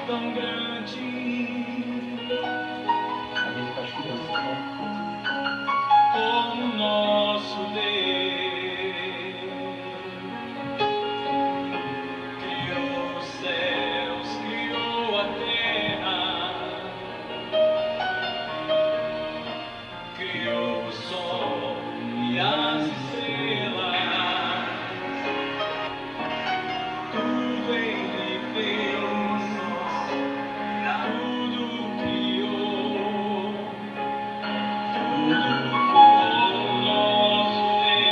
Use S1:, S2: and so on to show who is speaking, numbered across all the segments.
S1: tão grande como nosso Deus. Criou os céus, criou a terra, criou o sol e as estrelas. Tudo Ele fez, tudo criou, tudo com nosso Deus.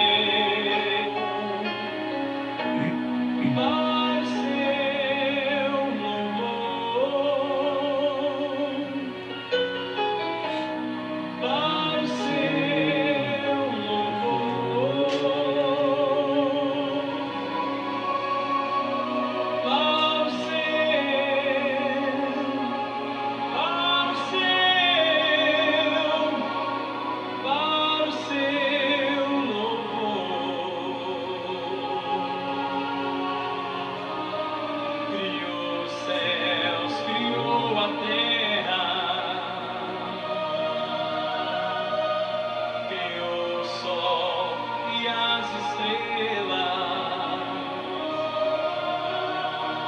S1: Para o seu louvor, para o seu louvor, para o seu louvor. Criou os céus, criou a terra, criou o sol e as estrelas.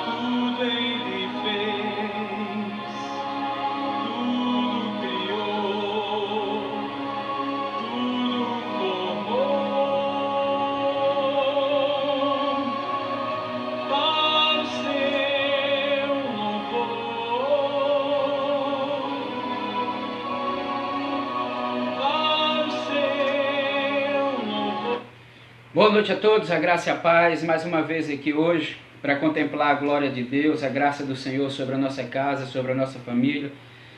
S1: Tudo Ele fez, tudo criou, tudo formou. Para o seu louvor, para o seu louvor.
S2: Boa noite a todos, a graça e a paz, mais uma vez aqui hoje para contemplar a glória de Deus, a graça do Senhor sobre a nossa casa, sobre a nossa família,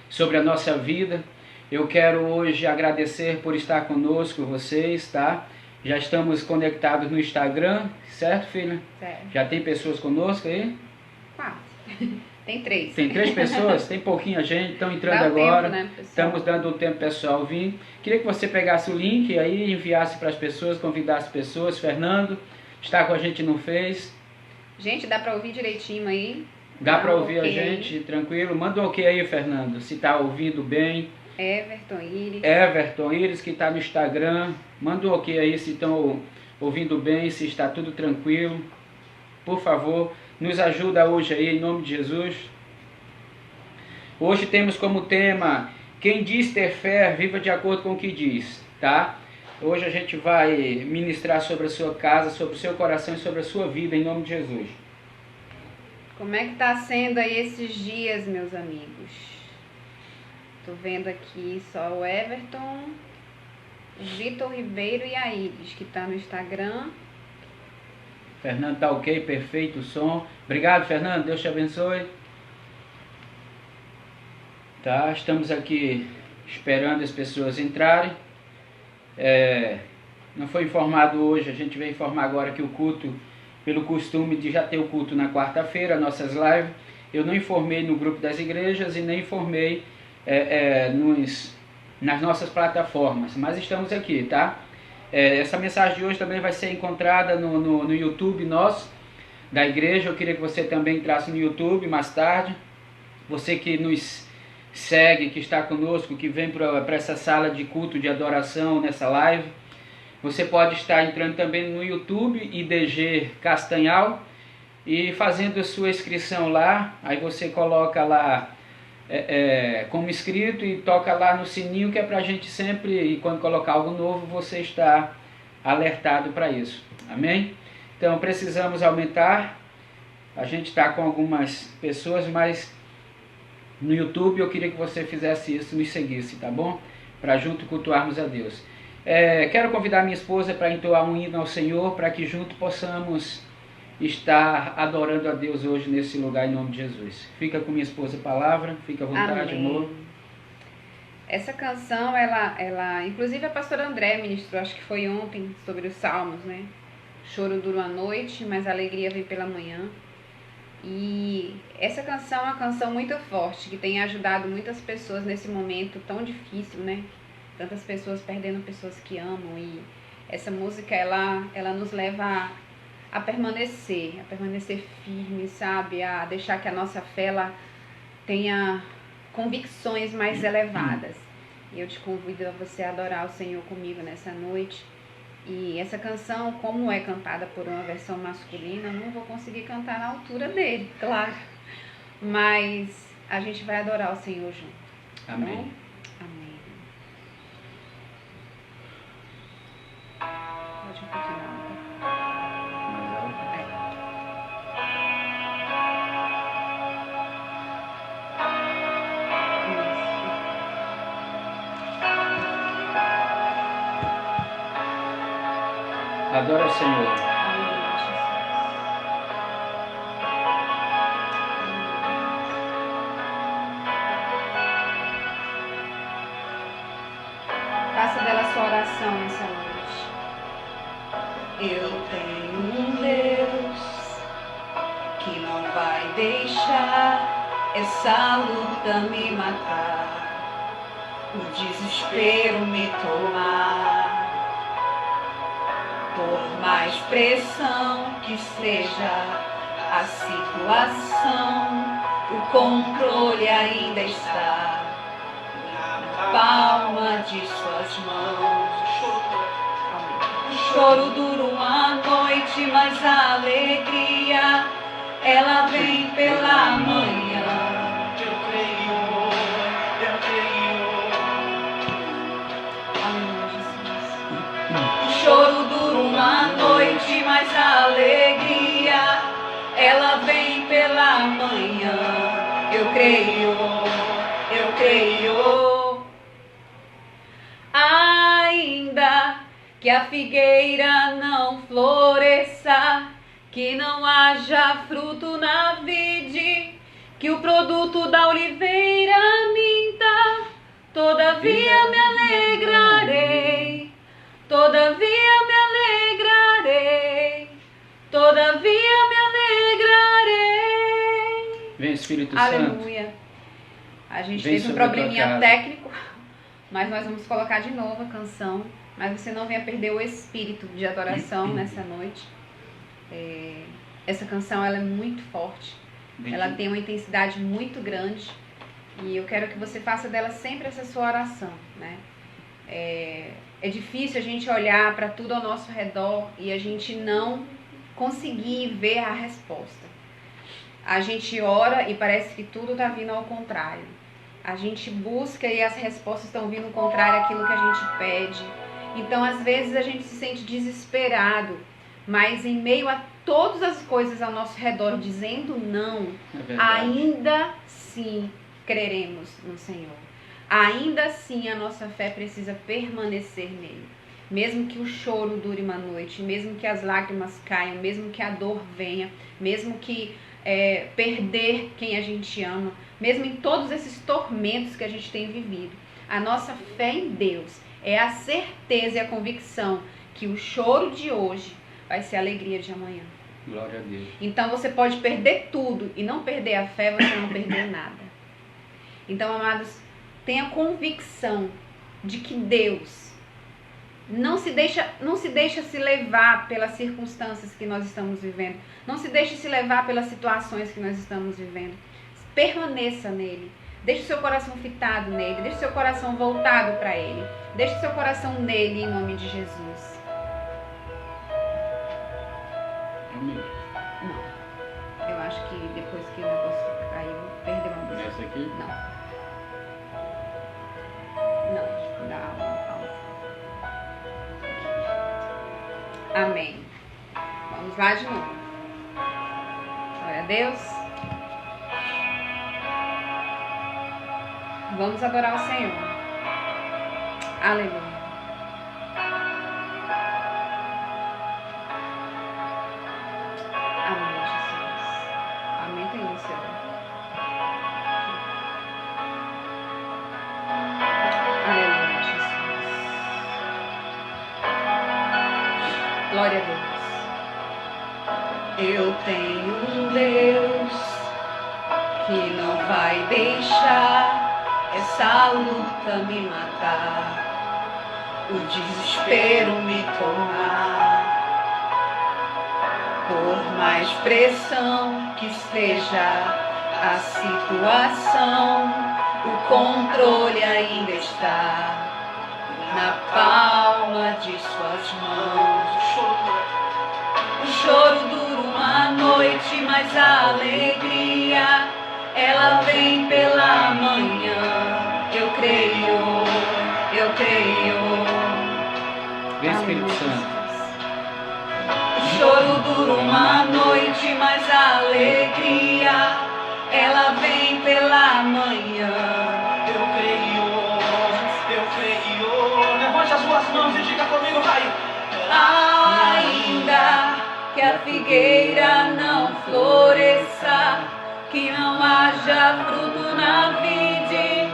S2: sobre a nossa vida. Eu quero hoje agradecer por estar conosco, vocês, tá? Já estamos conectados no Instagram, certo, filha?
S3: Certo.
S2: Já tem pessoas conosco aí?
S3: 4. Tem 3.
S2: Tem 3 pessoas, tem pouquinha gente, estão entrando
S3: Dá o tempo,
S2: agora.
S3: né, pessoal?
S2: Estamos dando o tempo pessoal vir. Queria que você pegasse o link aí, enviasse para as pessoas, convidasse pessoas. Fernando está com a gente no Face.
S3: Gente, dá pra ouvir direitinho aí?
S2: Dá para
S3: um
S2: ouvir
S3: ok
S2: a gente, tranquilo? Manda um ok aí, Fernando, se está ouvindo bem.
S3: Everton, Iris.
S2: Everton, Iris, que está no Instagram. Manda um ok aí se estão ouvindo bem, se está tudo tranquilo. Por favor, nos ajuda hoje aí, em nome de Jesus. Hoje temos como tema: quem diz ter fé, viva de acordo com o que diz, tá? Hoje a gente vai ministrar sobre a sua casa, sobre o seu coração e sobre a sua vida, em nome de Jesus.
S3: Como é que tá sendo aí esses dias, meus amigos? Tô vendo aqui só o Everton, o Vitor Ribeiro e a Iris, que tá no Instagram.
S2: Fernando tá ok, perfeito o som. Obrigado, Fernando, Deus te abençoe. Tá, estamos aqui esperando as pessoas entrarem. Não foi informado hoje, a gente veio informar agora que o culto, pelo costume de já ter o culto na quarta-feira, nossas lives, eu não informei no grupo das igrejas e nem informei nas nossas plataformas, mas estamos aqui, tá? Essa mensagem de hoje também vai ser encontrada no YouTube nosso, da igreja. Eu queria que você também entrasse no YouTube mais tarde. Você que nos segue, que está conosco, que vem para essa sala de culto de adoração nessa live, você pode estar entrando também no YouTube, IDG Castanhal, e fazendo a sua inscrição lá. Aí você coloca lá como inscrito e toca lá no sininho, que é para a gente sempre, e quando colocar algo novo, você está alertado para isso. Amém? Então precisamos aumentar. A gente está com algumas pessoas, mas no YouTube eu queria que você fizesse isso, nos seguisse, tá bom? Para junto cultuarmos a Deus. Quero convidar minha esposa para entoar um hino ao Senhor, para que junto possamos estar adorando a Deus hoje nesse lugar, em nome de Jesus. Fica com minha esposa a palavra, fica à vontade,
S3: Amém.
S2: amor.
S3: Essa canção, ela, inclusive a pastora André ministrou, acho que foi ontem, sobre os salmos, né? Choro dura a noite, mas a alegria vem pela manhã. E essa canção é uma canção muito forte, que tem ajudado muitas pessoas nesse momento tão difícil, né? Tantas pessoas perdendo pessoas que amam. E essa música, ela nos leva a permanecer firme, sabe? A deixar que a nossa fé, tenha convicções mais elevadas. E eu te convido a você adorar o Senhor comigo nessa noite. E essa canção, como é cantada por uma versão masculina, eu não vou conseguir cantar na altura dele, claro. Mas a gente vai adorar o Senhor junto.
S2: Amém.
S3: Bom? Amém. Pode continuar.
S2: Adora o Senhor.
S3: Faça dela sua oração nessa noite.
S4: Eu tenho um Deus que não vai deixar essa luta me matar, o desespero me tomar. Por mais pressão que seja a situação, o controle ainda está na palma de suas mãos. O choro dura uma noite, mas a alegria ela vem pela manhã.
S1: Eu creio, eu creio.
S3: Amém, Jesus.
S4: O choro dura uma noite, mas a alegria ela vem pela manhã. Eu creio, eu creio. Ainda que a figueira não floresça, que não haja fruto na vide, que o produto da oliveira minta, todavia me alegrarei, todavia me alegrarei, todavia me alegrarei.
S2: Vem, Espírito Santo.
S3: Aleluia. A gente
S2: Vem
S3: teve um
S2: sobre a tua
S3: probleminha
S2: casa.
S3: técnico, mas nós vamos colocar de novo a canção. Mas você não venha perder o espírito de adoração nessa noite. Essa canção ela é muito forte. Ela tem uma intensidade muito grande. E eu quero que você faça dela sempre essa sua oração, né? É difícil a gente olhar para tudo ao nosso redor e a gente não conseguir ver a resposta. A gente ora e parece que tudo está vindo ao contrário. A gente busca e as respostas estão vindo ao contrário àquilo que a gente pede. Então, às vezes, a gente se sente desesperado, mas em meio a todas as coisas ao nosso redor dizendo não,
S2: É verdade.
S3: ainda assim creremos no Senhor. Ainda assim a nossa fé precisa permanecer nele. Mesmo que o choro dure uma noite, mesmo que as lágrimas caiam, mesmo que a dor venha, mesmo que perder quem a gente ama, mesmo em todos esses tormentos que a gente tem vivido, a nossa fé em Deus é a certeza e a convicção que o choro de hoje vai ser a alegria de amanhã.
S2: Glória a Deus.
S3: Então você pode perder tudo e não perder a fé, você não perdeu nada. Então, amados, tenha convicção de que Deus não se deixa se levar pelas circunstâncias que nós estamos vivendo. Não se deixe se levar pelas situações que nós estamos vivendo. Permaneça nele. Deixe seu coração fitado nele. Deixe seu coração voltado para ele. Deixe seu coração nele em nome de Jesus.
S2: Amém.
S3: Não. Eu acho que depois que o negócio caiu, perdeu a música.
S2: Essa aqui?
S3: Não. Não. Dá uma pausa. Amém. Vamos lá de novo. Glória a Deus. Vamos adorar o Senhor. Aleluia. Amém, Jesus. Amém, Senhor. Aleluia, Jesus. Glória a Deus.
S4: Eu tenho um Deus que não vai deixar essa luta me matar, o desespero me tomar. Por mais pressão que seja, a situação, o controle ainda está na palma de suas mãos. O choro dura uma noite, mas a alegria, ela vem pela manhã. Eu creio, eu creio.
S2: Vem, Espírito Santo.
S4: O choro dura uma noite, mas a alegria, ela vem pela manhã.
S1: Eu creio, eu creio. Levante as suas mãos e diga comigo, vai.
S4: Ainda que a figueira não floresça, que não haja fruto na vide,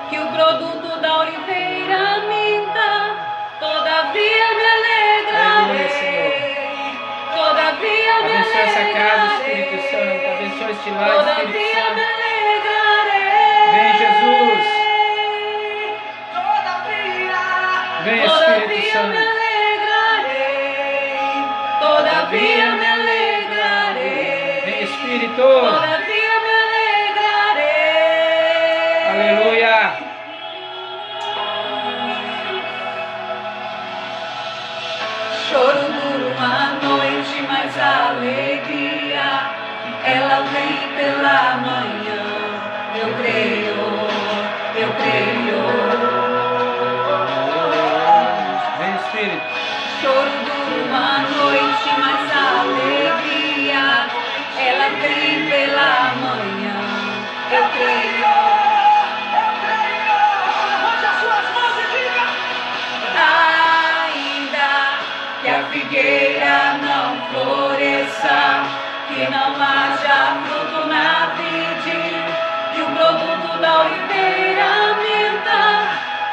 S4: que o produto da oliveira minta, todavia me alegrarei. Todavia me
S2: Abençoa essa casa, Espírito
S4: alegrarei.
S2: Santo. Abençoa este lar, Espírito
S4: Todavia me
S2: Santo.
S4: alegrarei.
S2: Vem, Jesus.
S1: Todavia.
S2: Vem, Espírito
S4: Todavia me
S2: Santo.
S4: alegrarei. Todavia me alegrarei.
S2: Vem, Espírito.
S4: Todavia me alegrarei.
S2: Aleluia.
S4: Choro dura uma noite, mas a alegria, ela vem pela manhã. Eu creio, eu creio.
S2: Vem, Espírito.
S4: Choro dura uma noite, mas a alegria, ela vem pela manhã. Eu creio.
S1: Levante as suas mãos e diga.
S4: Ainda que a figueira não floresça, que não haja fruto na vide, que o produto da oliveira minta,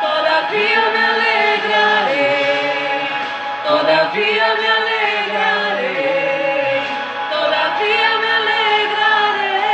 S4: todavia me alegrarei. Todavia me alegrarei. Todavia me alegrarei.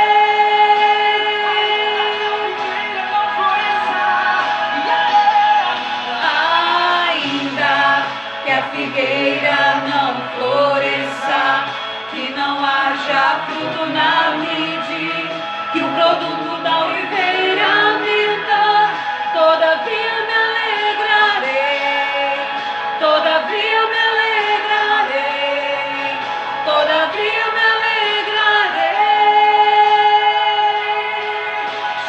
S4: Ainda que a figueira não floresça, que não haja fruto na vide, que o produto da oliveira minta, todavia me alegrarei. Todavia me alegrarei. Todavia me alegrarei.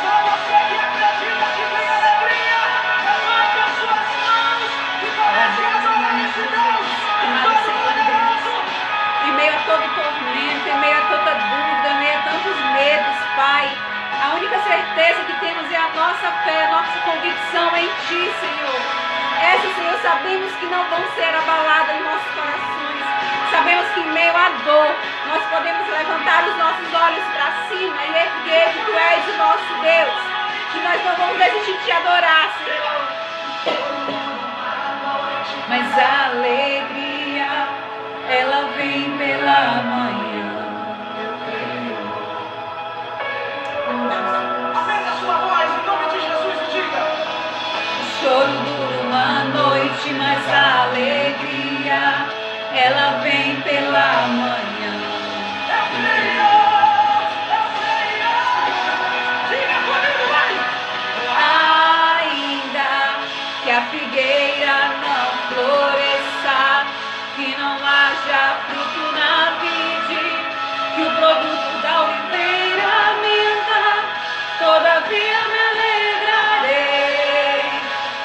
S1: Só você que acredita que tem alegria. Levante as suas mãos e comece a adorar esse Deus. Todo-Poderoso.
S3: Em meio a todo tormento, em meio a toda dúvida, em meio a tantos medos, Pai, a única certeza que temos é a nossa fé, a nossa convicção em Ti, Senhor. Essa, Senhor, sabemos que não vão ser abaladas em nossos corações. Sabemos que em meio à dor, nós podemos levantar os nossos olhos para cima e erguer que Tu és o nosso Deus. Que nós não vamos desistir de Te adorar, Senhor.
S4: Mas a alegria, ela vem pela manhã.
S1: Aumenta a sua voz em nome de Jesus e diga.
S4: O choro dura uma noite, mas a alegria, ela vem pela manhã.
S1: Eu creio. Diga comigo, vai.
S4: Ainda que a figueira não floresça, que não haja fruto na vide, que o produto da oliveira minta, todavia me alegrarei.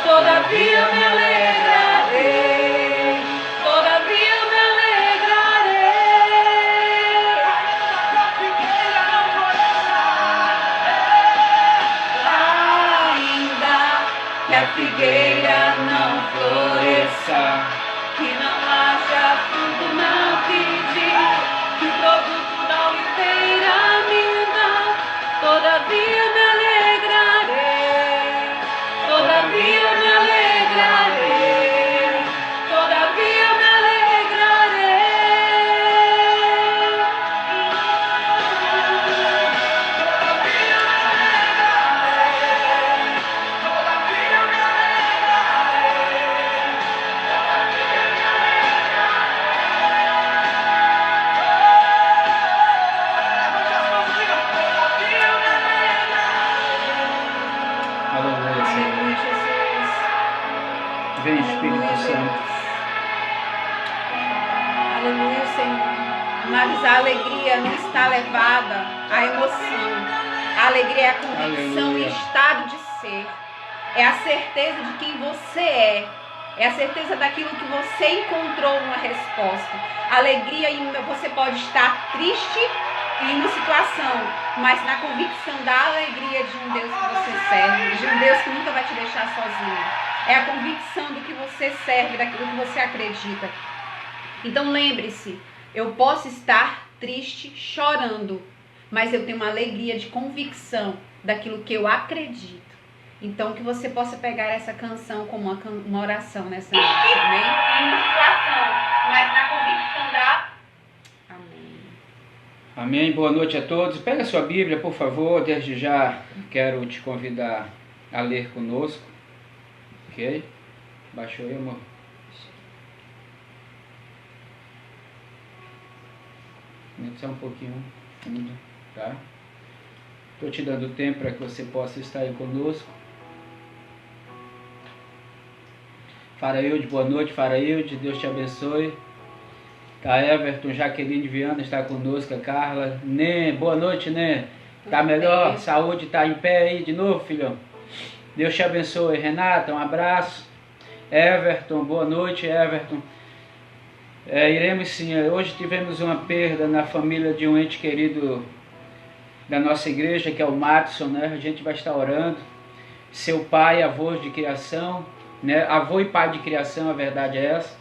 S4: Todavia me alegrarei. Todavia me alegrarei.
S1: A figueira não floresça.
S4: Ainda que a figueira não floresça, que não haja fruto na vide, que o produto da oliveira minta, todavia me alegrarei. Todavia me alegrarei. Todavia me alegrarei.
S1: Levante as mãos e diga. Todavia me
S3: amados, a alegria não está levada à emoção. A alegria é a convicção
S2: Aleluia.
S3: e estado de ser. É a certeza de quem você é. É a certeza daquilo que você encontrou uma resposta. Alegria, você pode estar triste em uma situação, mas na convicção da alegria de um Deus que você serve, de um Deus que nunca vai te deixar sozinho. É a convicção do que você serve, daquilo que você acredita. Então lembre-se, eu posso estar triste, chorando, mas eu tenho uma alegria de convicção daquilo que eu acredito. Então que você possa pegar essa canção como uma oração nessa noite, amém? Em uma situação, mas na convicção da... Amém.
S2: Amém. Boa noite a todos. Pega a sua Bíblia, por favor. Desde já quero te convidar a ler conosco. Ok? Baixou aí, amor? Só um pouquinho fundo, tá? Estou te dando tempo para que você possa estar aí conosco. Farailde, boa noite, Farailde, Deus te abençoe. Tá, Everton, Jaqueline Viana está conosco, a Carla. Né, boa noite, né? Tá melhor? Saúde, tá em pé aí de novo, filhão? Deus te abençoe. Renata, um abraço. Everton, boa noite, Everton. Iremos sim, hoje tivemos uma perda na família de um ente querido da nossa igreja, que é o Matson, né? A gente vai estar orando. Seu pai, avô de criação, né? Avô e pai de criação, a verdade é essa.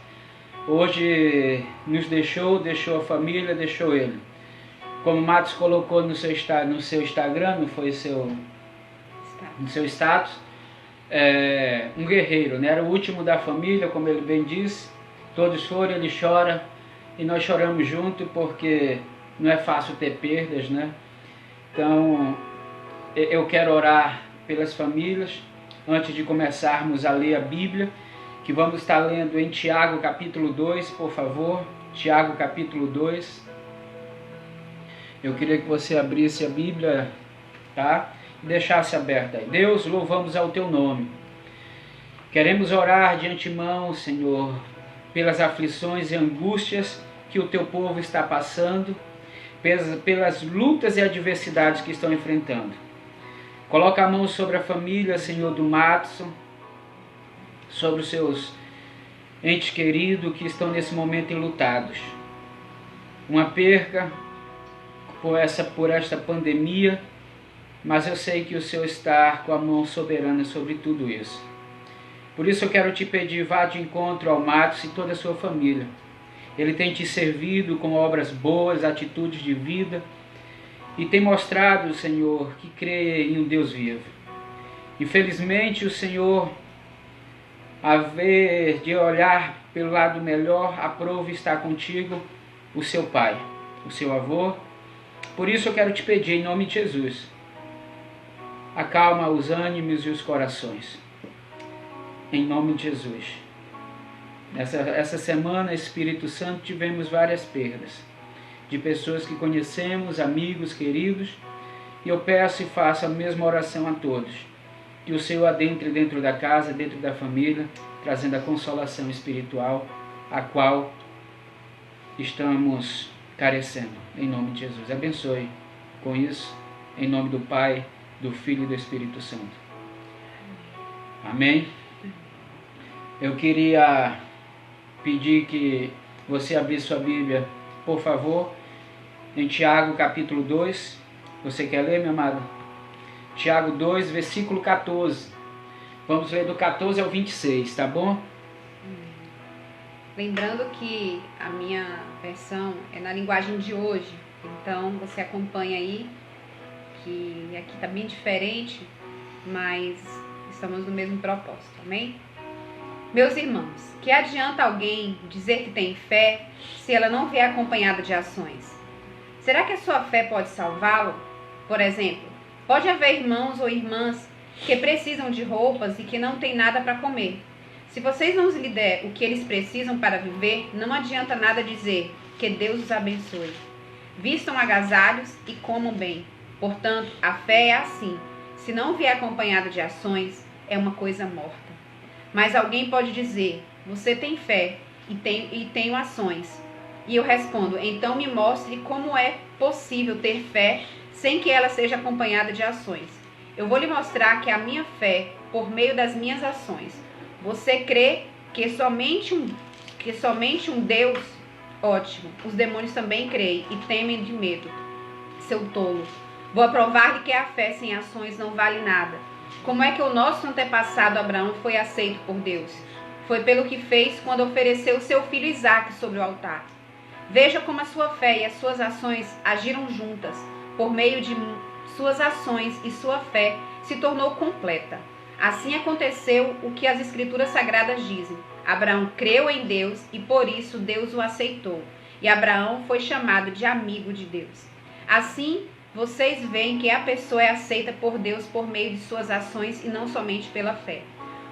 S2: Hoje nos deixou a família, deixou ele. Como o Matos colocou no seu Instagram, não foi no seu status, um guerreiro, né? Era o último da família, como ele bem disse. Todos foram, ele chora e nós choramos junto, porque não é fácil ter perdas, né? Então, eu quero orar pelas famílias, antes de começarmos a ler a Bíblia, que vamos estar lendo em Tiago capítulo 2, por favor. Tiago capítulo 2. Eu queria que você abrisse a Bíblia, tá? E deixasse aberta aí. Deus, louvamos ao teu nome. Queremos orar de antemão, Senhor, pelas aflições e angústias que o teu povo está passando, pelas lutas e adversidades que estão enfrentando. Coloca a mão sobre a família, Senhor, do Matson, sobre os seus entes queridos que estão nesse momento enlutados. Uma perca por esta pandemia, mas eu sei que o Senhor está com a mão soberana sobre tudo isso. Por isso eu quero te pedir, vá de encontro ao Matson e toda a sua família. Ele tem te servido com obras boas, atitudes de vida, e tem mostrado, Senhor, que crê em um Deus vivo. Infelizmente o Senhor, a ver de olhar pelo lado melhor, aprove estar contigo o seu pai, o seu avô. Por isso eu quero te pedir, em nome de Jesus, acalma os ânimos e os corações. Em nome de Jesus. Essa semana, Espírito Santo, tivemos várias perdas de pessoas que conhecemos, amigos, queridos, e eu peço e faço a mesma oração a todos, que o Senhor adentre dentro da casa, dentro da família, trazendo a consolação espiritual a qual estamos carecendo, em nome de Jesus. Abençoe com isso, em nome do Pai, do Filho e do Espírito Santo. Amém? Eu queria pedir que você abrisse sua Bíblia, por favor, em Tiago capítulo 2. Você quer ler, minha amada? Tiago 2, versículo 14. Vamos ler do 14 ao 26, tá bom?
S3: Lembrando que a minha versão é na linguagem de hoje, então você acompanha aí, que aqui está bem diferente, mas estamos no mesmo propósito, amém? Meus irmãos, que adianta alguém dizer que tem fé se ela não vier acompanhada de ações? Será que a sua fé pode salvá-lo? Por exemplo, pode haver irmãos ou irmãs que precisam de roupas e que não têm nada para comer. Se vocês não lhes der o que eles precisam para viver, não adianta nada dizer que Deus os abençoe. Vistam agasalhos e comam bem. Portanto, a fé é assim. Se não vier acompanhada de ações, é uma coisa morta. Mas alguém pode dizer, você tem fé e tenho ações. E eu respondo: então me mostre como é possível ter fé sem que ela seja acompanhada de ações. Eu vou lhe mostrar que a minha fé, por meio das minhas ações. Você crê que somente um Deus? Ótimo. Os demônios também creem e temem de medo. Seu tolo. Vou provar-lhe que a fé sem ações não vale nada. Como é que o nosso antepassado Abraão foi aceito por Deus? Foi pelo que fez quando ofereceu seu filho Isaque sobre o altar. Veja como a sua fé e as suas ações agiram juntas. Por meio de suas ações e sua fé se tornou completa. Assim aconteceu o que as Escrituras Sagradas dizem. Abraão creu em Deus e por isso Deus o aceitou. E Abraão foi chamado de amigo de Deus. Assim, vocês veem que a pessoa é aceita por Deus por meio de suas ações e não somente pela fé.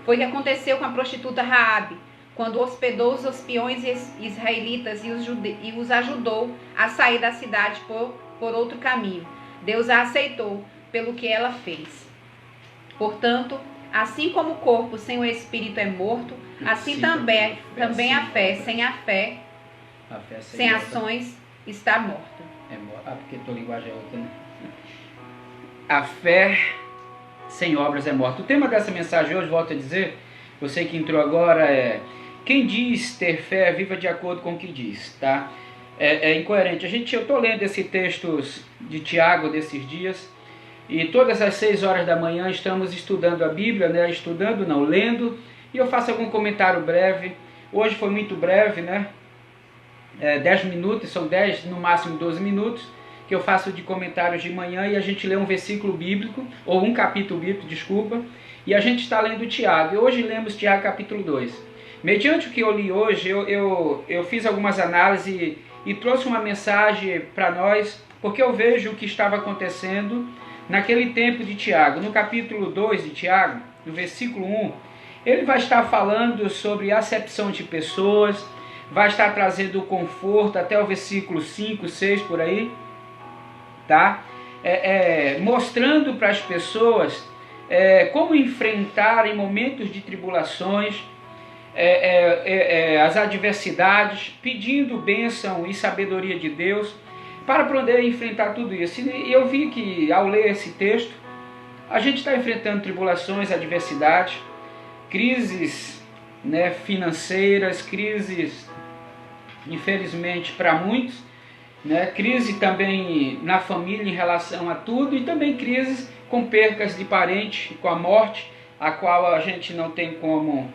S3: Foi o que aconteceu com a prostituta Raabe, quando hospedou os espiões israelitas e os ajudou a sair da cidade por outro caminho. Deus a aceitou pelo que ela fez. Portanto, assim como o corpo sem o espírito é morto, assim também a fé sem ações está morta.
S2: Porque tua linguagem é outra, né? A fé sem obras é morta. O tema dessa mensagem hoje, volto a dizer, você que entrou agora, é: quem diz ter fé, viva de acordo com o que diz, tá? É incoerente. Eu estou lendo esse texto de Tiago desses dias, e todas as 6 horas da manhã estamos estudando a Bíblia, né? Lendo, e eu faço algum comentário breve. Hoje foi muito breve, né? 10 minutos, são 10, no máximo 12 minutos, que eu faço de comentários de manhã, e a gente lê um versículo bíblico, ou um capítulo bíblico, desculpa, e a gente está lendo Tiago, e hoje lemos Tiago capítulo 2. Mediante o que eu li hoje, eu fiz algumas análises e trouxe uma mensagem para nós, porque eu vejo o que estava acontecendo naquele tempo de Tiago. No capítulo 2 de Tiago, no versículo 1, ele vai estar falando sobre acepção de pessoas, vai estar trazendo conforto até o versículo 5, 6 por aí, tá? Mostrando para as pessoas como enfrentar em momentos de tribulações as adversidades, pedindo bênção e sabedoria de Deus para poder enfrentar tudo isso. E eu vi que ao ler esse texto, a gente está enfrentando tribulações, adversidades, crises, né, financeiras, crises, infelizmente, para muitos, né, crise também na família em relação a tudo, e também crises com percas de parente, com a morte, a qual a gente não tem como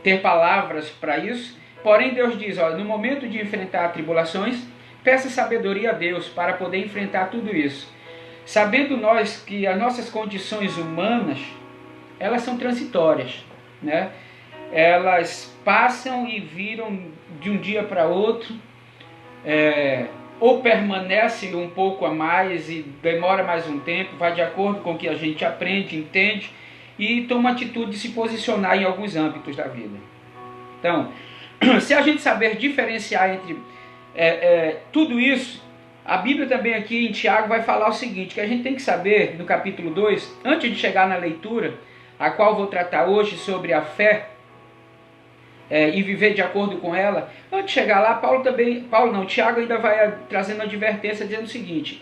S2: ter palavras para isso. Porém, Deus diz: olha, no momento de enfrentar tribulações, peça sabedoria a Deus para poder enfrentar tudo isso. Sabendo nós que as nossas condições humanas, elas são transitórias, né? Elas passam e viram de um dia para outro, ou permanece um pouco a mais e demora mais um tempo, vai de acordo com o que a gente aprende, entende e toma atitude de se posicionar em alguns âmbitos da vida. Então, se a gente saber diferenciar entre tudo isso, a Bíblia também aqui em Tiago vai falar o seguinte, que a gente tem que saber, no capítulo 2, antes de chegar na leitura, a qual vou tratar hoje sobre a fé, e viver de acordo com ela. Antes de chegar lá, Tiago ainda vai trazendo uma advertência, dizendo o seguinte: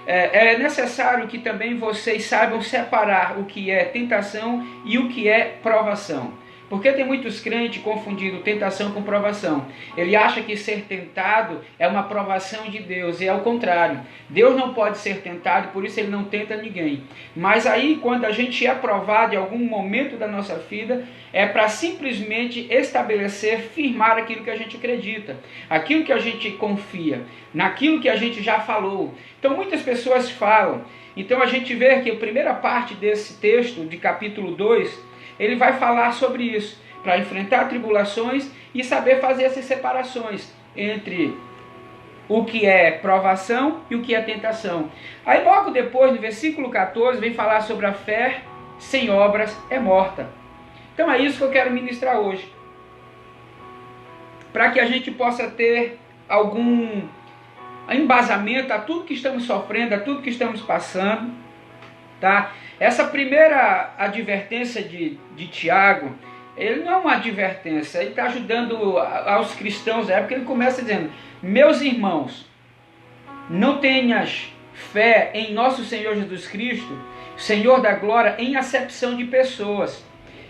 S2: é necessário que também vocês saibam separar o que é tentação e o que é provação. Porque tem muitos crentes confundindo tentação com provação. Ele acha que ser tentado é uma provação de Deus, e é o contrário. Deus não pode ser tentado, por isso ele não tenta ninguém. Mas aí, quando a gente é provado em algum momento da nossa vida, é para simplesmente estabelecer, firmar aquilo que a gente acredita, aquilo que a gente confia, naquilo que a gente já falou. Então muitas pessoas falam. Então a gente vê que a primeira parte desse texto, de capítulo 2, ele vai falar sobre isso, para enfrentar tribulações e saber fazer essas separações entre o que é provação e o que é tentação. Aí logo depois, no versículo 14, vem falar sobre a fé sem obras é morta. Então é isso que eu quero ministrar hoje, para que a gente possa ter algum embasamento a tudo que estamos sofrendo, a tudo que estamos passando, tá? Essa primeira advertência de Tiago, ele não é uma advertência, ele está ajudando aos cristãos da época. Ele começa dizendo: meus irmãos, não tenhas fé em nosso Senhor Jesus Cristo, Senhor da glória, em acepção de pessoas.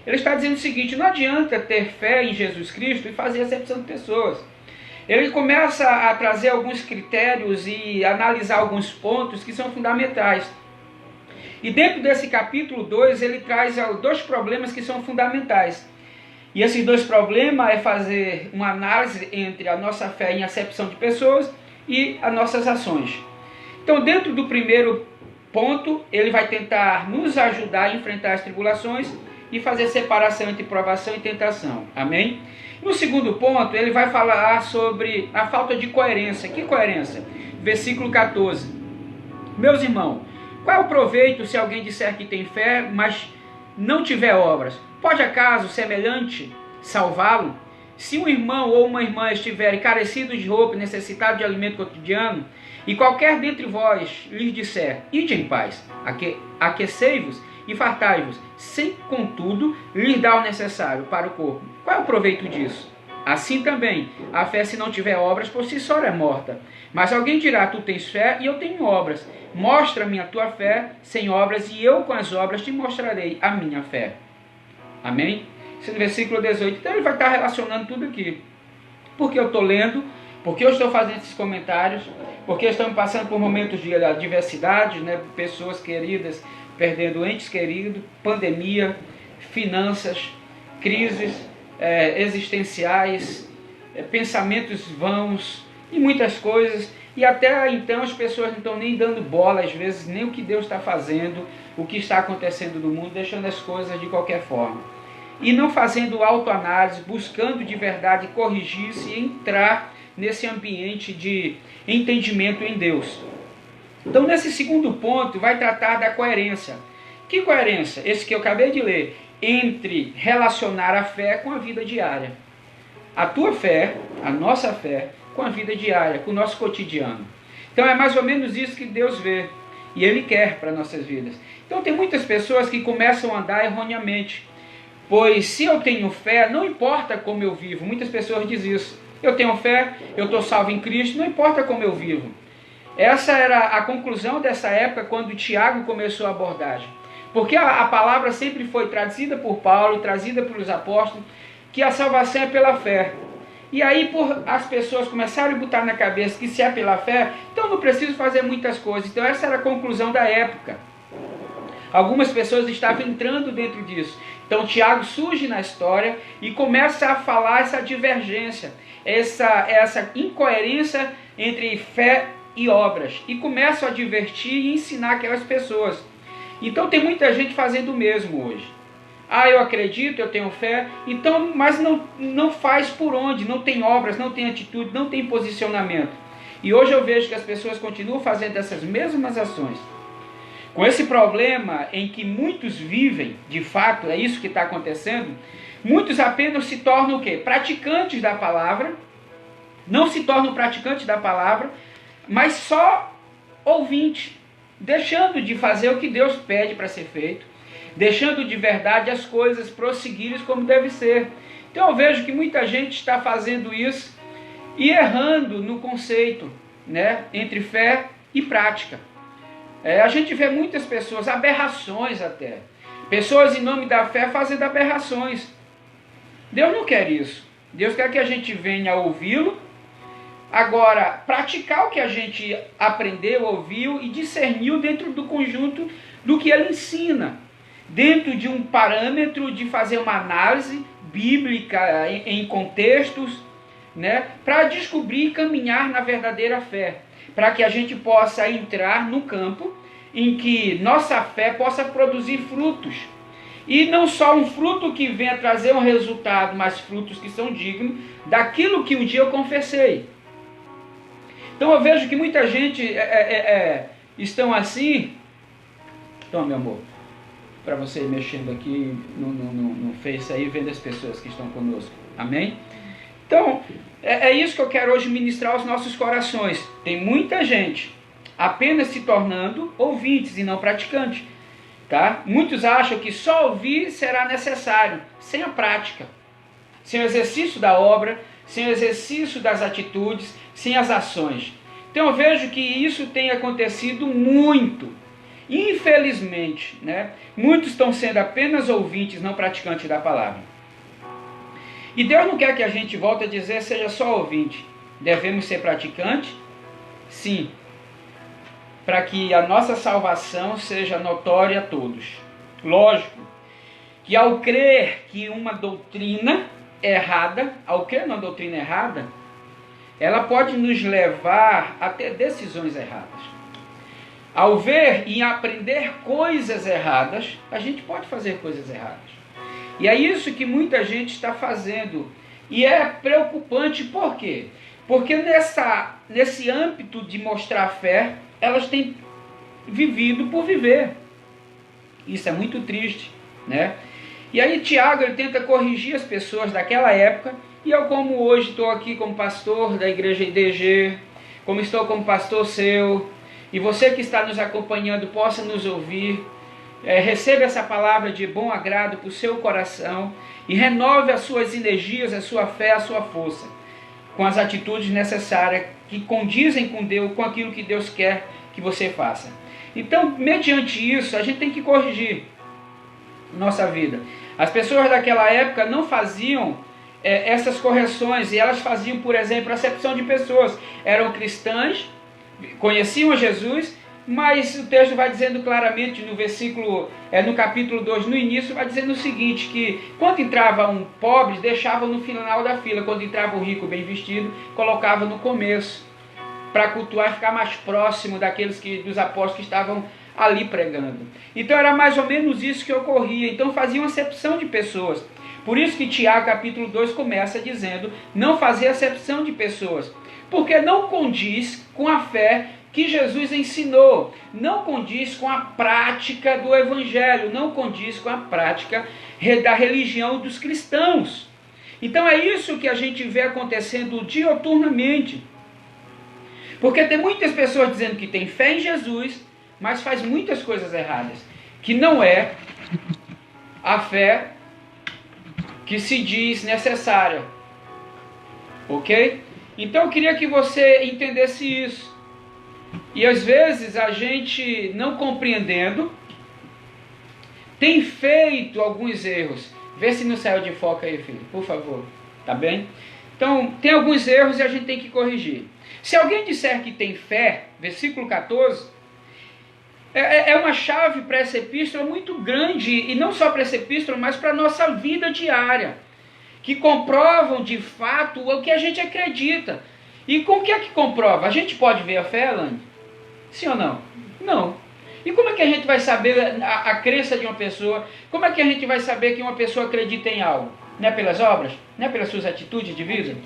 S2: Ele está dizendo o seguinte: não adianta ter fé em Jesus Cristo e fazer acepção de pessoas. Ele começa a trazer alguns critérios e analisar alguns pontos que são fundamentais. E dentro desse capítulo 2, ele traz 2 problemas que são fundamentais. E esses 2 problemas é fazer uma análise entre a nossa fé em acepção de pessoas e as nossas ações. Então, dentro do primeiro ponto, ele vai tentar nos ajudar a enfrentar as tribulações e fazer separação entre provação e tentação. Amém? No segundo ponto, ele vai falar sobre a falta de coerência. Que coerência? Versículo 14. Meus irmãos, qual é o proveito se alguém disser que tem fé, mas não tiver obras? Pode acaso semelhante salvá-lo? Se um irmão ou uma irmã estiverem carecidos de roupa e necessitados de alimento cotidiano, e qualquer dentre vós lhes disser: ide em paz, aquecei-vos e fartai-vos, sem contudo lhes dar o necessário para o corpo, qual é o proveito disso? Assim também, a fé, se não tiver obras, por si só é morta. Mas alguém dirá: tu tens fé e eu tenho obras. Mostra-me a tua fé sem obras, e eu com as obras te mostrarei a minha fé. Amém? Isso é no versículo 18. Então ele vai estar relacionando tudo aqui. Porque eu estou lendo, porque eu estou fazendo esses comentários, porque estamos passando por momentos de adversidade, né? Pessoas queridas perdendo entes queridos, pandemia, finanças, crises existenciais, pensamentos vãos e muitas coisas. E até então as pessoas não estão nem dando bola, às vezes, nem o que Deus está fazendo, o que está acontecendo no mundo, deixando as coisas de qualquer forma. E não fazendo autoanálise, buscando de verdade corrigir-se e entrar nesse ambiente de entendimento em Deus. Então, nesse segundo ponto, vai tratar da coerência. Que coerência? Esse que eu acabei de ler. Entre relacionar a fé com a vida diária. A tua fé, a nossa fé, com a vida diária, com o nosso cotidiano. Então é mais ou menos isso que Deus vê e Ele quer para nossas vidas. Então tem muitas pessoas que começam a andar erroneamente. Pois se eu tenho fé, não importa como eu vivo. Muitas pessoas dizem isso. Eu tenho fé, eu estou salvo em Cristo, não importa como eu vivo. Essa era a conclusão dessa época quando Tiago começou a abordagem. Porque a palavra sempre foi traduzida por Paulo, trazida pelos apóstolos, que a salvação é pela fé. E aí, por as pessoas começarem a botar na cabeça que se é pela fé, então não preciso fazer muitas coisas. Então essa era a conclusão da época. Algumas pessoas estavam entrando dentro disso. Então Tiago surge na história e começa a falar essa divergência, essa incoerência entre fé e obras. E começa a advertir e ensinar aquelas pessoas. Então tem muita gente fazendo o mesmo hoje. Ah, eu acredito, eu tenho fé, então, mas não faz por onde, não tem obras, não tem atitude, não tem posicionamento. E hoje eu vejo que as pessoas continuam fazendo essas mesmas ações. Com esse problema em que muitos vivem, de fato, é isso que está acontecendo, muitos apenas se tornam o quê? Praticantes da palavra, não se tornam praticantes da palavra, mas só ouvintes, deixando de fazer o que Deus pede para ser feito, deixando de verdade as coisas prosseguirem como deve ser. Então eu vejo que muita gente está fazendo isso e errando no conceito, né, entre fé e prática. A gente vê muitas pessoas, aberrações até. Pessoas em nome da fé fazendo aberrações. Deus não quer isso. Deus quer que a gente venha ouvi-lo. Agora, praticar o que a gente aprendeu, ouviu e discerniu dentro do conjunto do que ele ensina. Dentro de um parâmetro de fazer uma análise bíblica em contextos, né, para descobrir e caminhar na verdadeira fé. Para que a gente possa entrar no campo em que nossa fé possa produzir frutos. E não só um fruto que venha trazer um resultado, mas frutos que são dignos daquilo que um dia eu confessei. Então eu vejo que muita gente estão assim. Então, meu amor, para você ir mexendo aqui no Face aí, vendo as pessoas que estão conosco. Amém? Então, é isso que eu quero hoje ministrar aos nossos corações. Tem muita gente apenas se tornando ouvintes e não praticantes. Tá? Muitos acham que só ouvir será necessário, sem a prática, sem o exercício da obra, sem o exercício das atitudes, sem as ações. Então eu vejo que isso tem acontecido muito, infelizmente, né? Muitos estão sendo apenas ouvintes, não praticantes da palavra. E Deus não quer que a gente, volte a dizer, seja só ouvinte. Devemos ser praticantes? Sim. Para que a nossa salvação seja notória a todos. Lógico que ao crer que uma doutrina errada, ela pode nos levar a ter decisões erradas. Ao ver e aprender coisas erradas, a gente pode fazer coisas erradas. E é isso que muita gente está fazendo. E é preocupante, por quê? Porque nesse âmbito de mostrar fé, elas têm vivido por viver. Isso é muito triste, né? E aí Tiago, ele tenta corrigir as pessoas daquela época, e eu, como hoje estou aqui como pastor da igreja IDG, como estou como pastor seu, e você que está nos acompanhando possa nos ouvir, receba essa palavra de bom agrado para o seu coração, e renove as suas energias, a sua fé, a sua força, com as atitudes necessárias, que condizem com Deus, com aquilo que Deus quer que você faça. Então, mediante isso, a gente tem que corrigir nossa vida. As pessoas daquela época não faziam essas correções, e elas faziam, por exemplo, acepção de pessoas. Eram cristãs, conheciam a Jesus, mas o texto vai dizendo claramente no versículo, no capítulo 2, no início, vai dizendo o seguinte, que quando entrava um pobre, deixava no final da fila, quando entrava um rico bem vestido, colocava no começo, para cultuar e ficar mais próximo dos apóstolos que estavam ali pregando. Então era mais ou menos isso que ocorria. Então faziam acepção de pessoas. Por isso que Tiago capítulo 2 começa dizendo, não fazer acepção de pessoas, porque não condiz com a fé que Jesus ensinou, não condiz com a prática do evangelho, não condiz com a prática da religião dos cristãos. Então é isso que a gente vê acontecendo dioturnamente. Porque tem muitas pessoas dizendo que tem fé em Jesus, mas faz muitas coisas erradas, que não é a fé que se diz necessária. Ok? Então eu queria que você entendesse isso. E às vezes a gente, não compreendendo, tem feito alguns erros. Vê se não saiu de foco aí, filho, por favor. Tá bem? Então, tem alguns erros e a gente tem que corrigir. Se alguém disser que tem fé, versículo 14, é uma chave para essa epístola muito grande, e não só para essa epístola, mas para a nossa vida diária, que comprovam de fato o que a gente acredita. E com o que é que comprova? A gente pode ver a fé, Elaine? Sim ou não? Não. E como é que a gente vai saber a crença de uma pessoa? Como é que a gente vai saber que uma pessoa acredita em algo? Não é pelas obras? Não é pelas suas atitudes de vida?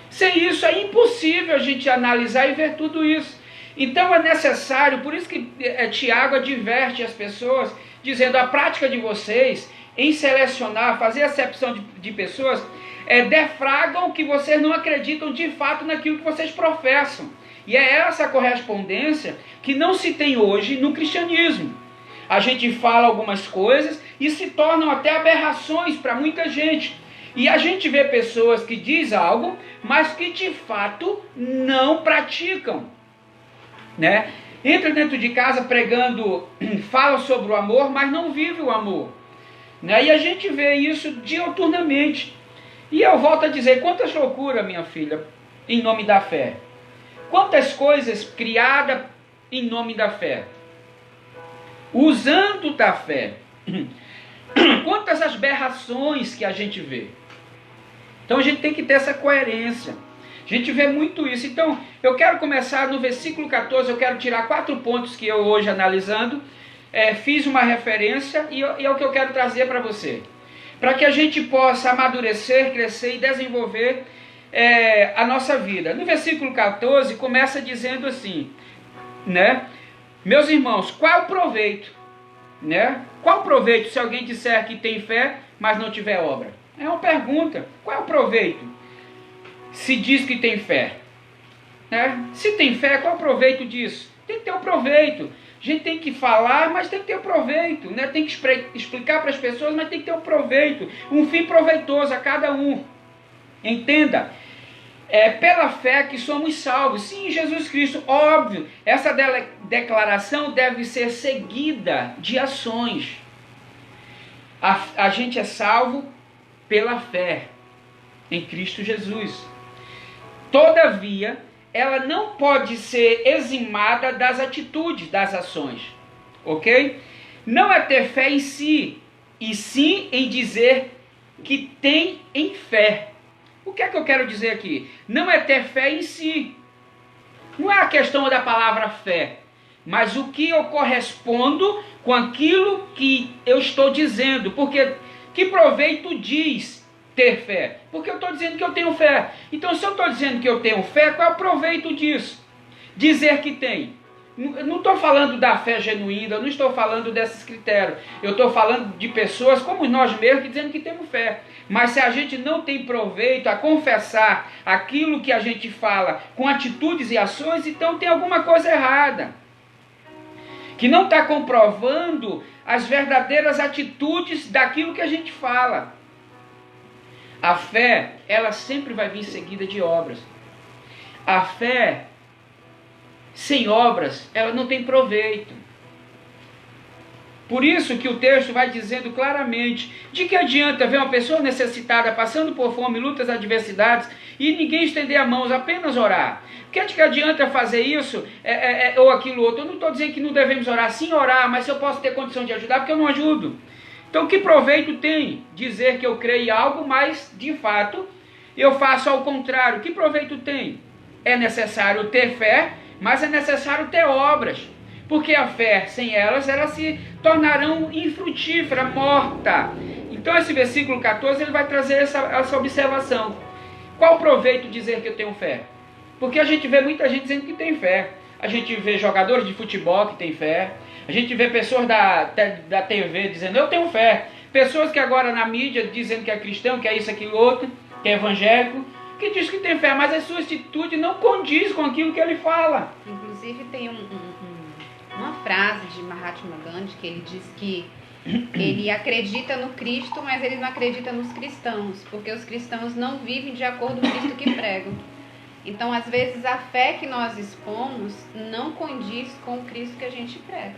S2: Sem isso é impossível a gente analisar e ver tudo isso. Então é necessário, por isso que Tiago adverte as pessoas, dizendo, a prática de vocês em selecionar, fazer acepção de pessoas, defragam que vocês não acreditam de fato naquilo que vocês professam. E é essa correspondência que não se tem hoje no cristianismo. A gente fala algumas coisas e se tornam até aberrações para muita gente. E a gente vê pessoas que dizem algo, mas que de fato não praticam. Né? Entra dentro de casa pregando, fala sobre o amor, mas não vive o amor. Né? E a gente vê isso diuturnamente. E eu volto a dizer, quantas loucuras, minha filha, em nome da fé. Quantas coisas criadas em nome da fé. Usando da fé. Quantas aberrações que a gente vê. Então a gente tem que ter essa coerência. A gente vê muito isso. Então eu quero começar no versículo 14, eu quero tirar 4 pontos que eu hoje analisando, fiz uma referência e é o que eu quero trazer para você. Para que a gente possa amadurecer, crescer e desenvolver a nossa vida. No versículo 14 começa dizendo assim, né? Meus irmãos, qual o proveito? Né? Qual o proveito se alguém disser que tem fé, mas não tiver obra? É uma pergunta. Qual é o proveito? Se diz que tem fé. Né? Se tem fé, qual é o proveito disso? Tem que ter um proveito. A gente tem que falar, mas tem que ter proveito, né? Tem que explicar para as pessoas, mas tem que ter um proveito, um fim proveitoso a cada um. Entenda, é pela fé que somos salvos. Sim, Jesus Cristo, óbvio, essa declaração deve ser seguida de ações. A gente é salvo pela fé em Cristo Jesus. Todavia, ela não pode ser eximada das atitudes, das ações, ok? Não é ter fé em si, e sim em dizer que tem em fé. O que é que eu quero dizer aqui? Não é ter fé em si, não é a questão da palavra fé, mas o que eu correspondo com aquilo que eu estou dizendo, porque que proveito diz ter fé? Porque eu estou dizendo que eu tenho fé. Então, se eu estou dizendo que eu tenho fé, qual é o proveito disso? Dizer que tem. Não estou falando da fé genuína, não estou falando desses critérios. Eu estou falando de pessoas como nós mesmos, dizendo que temos fé. Mas se a gente não tem proveito a confessar aquilo que a gente fala com atitudes e ações, então tem alguma coisa errada. Que não está comprovando as verdadeiras atitudes daquilo que a gente fala. A fé, ela sempre vai vir seguida de obras. A fé, sem obras, ela não tem proveito. Por isso que o texto vai dizendo claramente, de que adianta ver uma pessoa necessitada, passando por fome, lutas, adversidades, e ninguém estender a mão, apenas orar. O que adianta fazer isso, ou aquilo outro? Eu não estou dizendo que não devemos orar, sim orar, mas se eu posso ter condição de ajudar, porque eu não ajudo. Então, que proveito tem dizer que eu creio em algo, mas, de fato, eu faço ao contrário? Que proveito tem? É necessário ter fé, mas é necessário ter obras. Porque a fé, sem elas se tornarão infrutífera, morta. Então, esse versículo 14, ele vai trazer essa observação. Qual proveito dizer que eu tenho fé? Porque a gente vê muita gente dizendo que tem fé. A gente vê jogadores de futebol que têm fé. A gente vê pessoas da TV dizendo, eu tenho fé. Pessoas que agora na mídia dizendo que é cristão, que é isso, aquilo, outro, que é evangélico, que diz que tem fé, mas a sua atitude não condiz com aquilo que ele fala.
S3: Inclusive tem uma frase de Mahatma Gandhi que ele diz que ele acredita no Cristo, mas ele não acredita nos cristãos, porque os cristãos não vivem de acordo com o Cristo que pregam. Então, às vezes, a fé que nós expomos não condiz com o Cristo que a gente prega.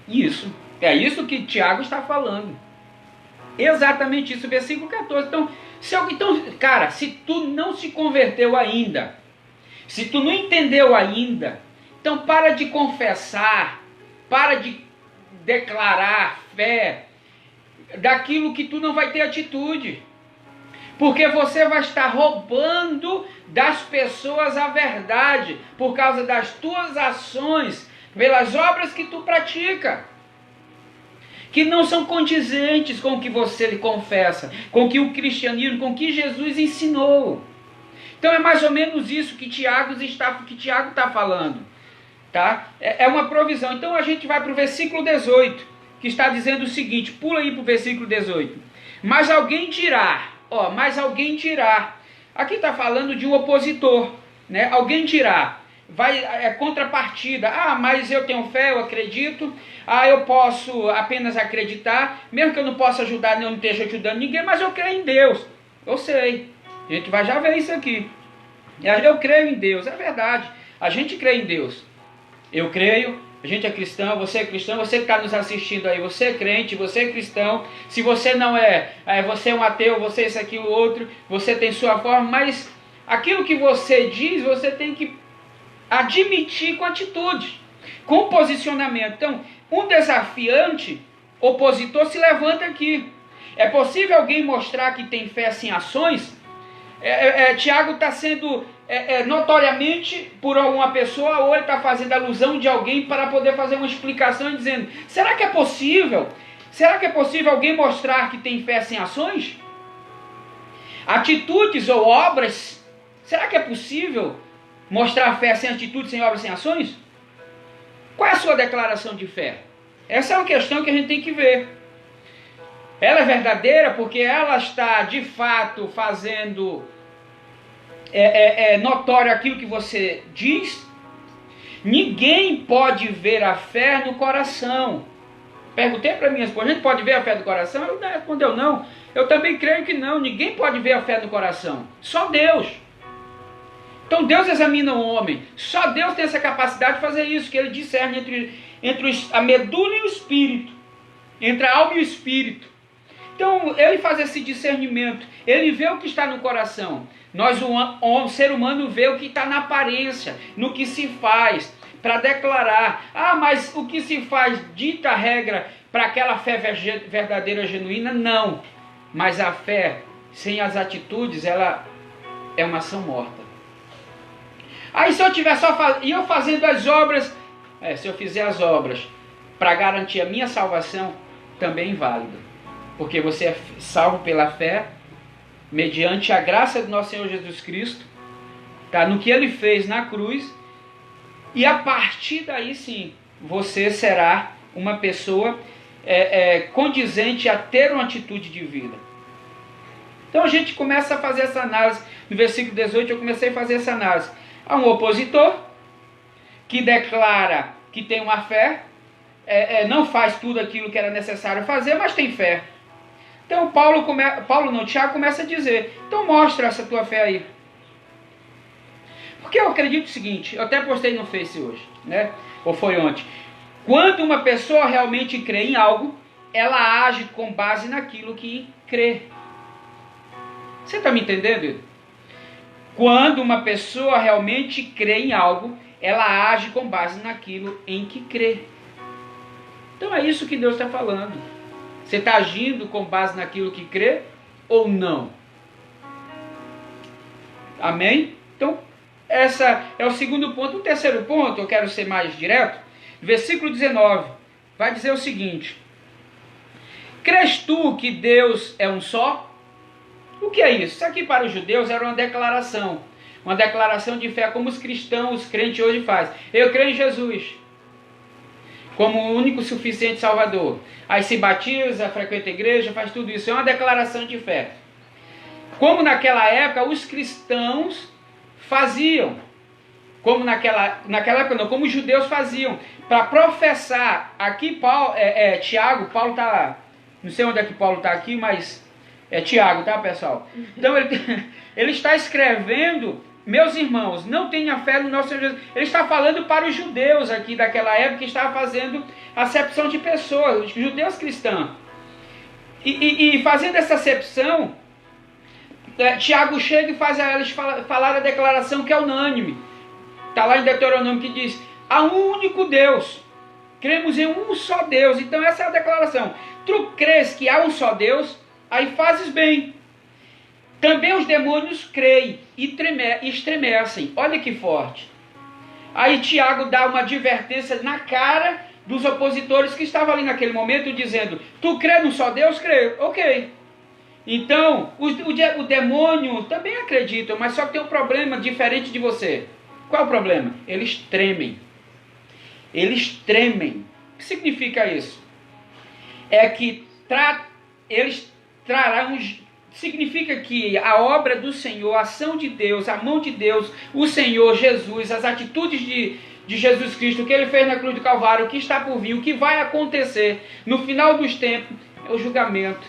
S2: Isso. É isso que Tiago está falando. Exatamente isso, versículo 14. Então, cara, se tu não se converteu ainda, se tu não entendeu ainda, então para de confessar, para de declarar fé daquilo que tu não vai ter atitude. Porque você vai estar roubando das pessoas a verdade por causa das tuas ações, pelas obras que tu pratica, que não são condizentes com o que você lhe confessa, com o que o cristianismo, com o que Jesus ensinou. Então é mais ou menos isso que Tiago está falando. Tá? É uma provisão. Então a gente vai para o versículo 18, que está dizendo o seguinte, pula aí para o versículo 18. Mas alguém dirá, aqui está falando de um opositor, né? Alguém dirá, contrapartida, mas eu tenho fé, eu acredito, eu posso apenas acreditar, mesmo que eu não possa ajudar, eu não esteja ajudando ninguém, mas eu creio em Deus, eu sei, a gente vai já ver isso aqui, eu creio em Deus, é verdade, a gente crê em Deus, eu creio, a gente é cristão, você que está nos assistindo aí, você é crente, você é cristão, se você não você é um ateu, você é isso, aquilo, outro, você tem sua forma, mas aquilo que você diz, você tem que admitir com atitude, com posicionamento. Então, um desafiante opositor se levanta aqui. É possível alguém mostrar que tem fé sem ações? Tiago está sendo notoriamente por alguma pessoa, ou ele está fazendo alusão de alguém para poder fazer uma explicação, dizendo, será que é possível? Será que é possível alguém mostrar que tem fé sem ações? Atitudes ou obras? Será que é possível mostrar fé sem atitude, sem obras, sem ações? Qual é a sua declaração de fé? Essa é uma questão que a gente tem que ver. Ela é verdadeira porque ela está de fato fazendo notório aquilo que você diz? Ninguém pode ver a fé no coração. Perguntei para minha esposa, a gente pode ver a fé do coração? Ela respondeu não. Eu também creio que não. Ninguém pode ver a fé no coração. Só Deus. Então Deus examina o homem. Só Deus tem essa capacidade de fazer isso, que Ele discerne entre a medula e o espírito. Entre a alma e o espírito. Então Ele faz esse discernimento. Ele vê o que está no coração. Nós, o ser humano, vê o que está na aparência, no que se faz, para declarar. Ah, mas o que se faz dita regra para aquela fé verdadeira, genuína? Não. Mas a fé, sem as atitudes, ela é uma ação morta. Aí se eu tiver eu fazendo as obras, se eu fizer as obras para garantir a minha salvação, também é inválido. Porque você é salvo pela fé, mediante a graça do nosso Senhor Jesus Cristo, tá? No que Ele fez na cruz, e a partir daí sim, você será uma pessoa condizente a ter uma atitude de vida. Então a gente começa a fazer essa análise. No versículo 18 eu comecei a fazer essa análise. Há um opositor que declara que tem uma fé, não faz tudo aquilo que era necessário fazer, mas tem fé. Então Tiago começa a dizer, então mostra essa tua fé aí. Porque eu acredito o seguinte, eu até postei no Face hoje, né? Ou foi ontem. Quando uma pessoa realmente crê em algo, ela age com base naquilo que crê. Você está me entendendo? Quando uma pessoa realmente crê em algo, ela age com base naquilo em que crê. Então é isso que Deus está falando. Você está agindo com base naquilo que crê ou não? Amém? Então, essa é o segundo ponto. O terceiro ponto, eu quero ser mais direto. Versículo 19, vai dizer o seguinte. Crês tu que Deus é um só? O que é isso? Isso aqui para os judeus era uma declaração de fé, como os cristãos, os crentes hoje fazem. Eu creio em Jesus como o único suficiente Salvador. Aí se batiza, frequenta a igreja, faz tudo isso. É uma declaração de fé. Como naquela época os cristãos faziam. Como naquela época não, como os judeus faziam. Para professar. Aqui Tiago, Paulo está... Não sei onde é que Paulo está aqui, mas... É Tiago, tá, pessoal? Então ele está escrevendo, meus irmãos, não tenha fé no nosso Senhor Jesus. Ele está falando para os judeus aqui daquela época que estava fazendo acepção de pessoas, os judeus cristãos. E fazendo essa acepção, Tiago chega e faz a eles falar a declaração que é unânime. Está lá em Deuteronômio que diz, há um único Deus, cremos em um só Deus. Então essa é a declaração. Tu crês que há um só Deus? Aí fazes bem. Também os demônios creem e estremecem. Olha que forte. Aí Tiago dá uma advertência na cara dos opositores que estavam ali naquele momento, dizendo, tu crê num só Deus? Creio. Ok. Então, o demônio também acredita, mas só que tem um problema diferente de você. Qual é o problema? Eles tremem. Eles tremem. O que significa isso? É que eles trarão, significa que a obra do Senhor, a ação de Deus, a mão de Deus, o Senhor Jesus, as atitudes de Jesus Cristo, o que Ele fez na cruz do Calvário, o que está por vir, o que vai acontecer no final dos tempos, é o julgamento.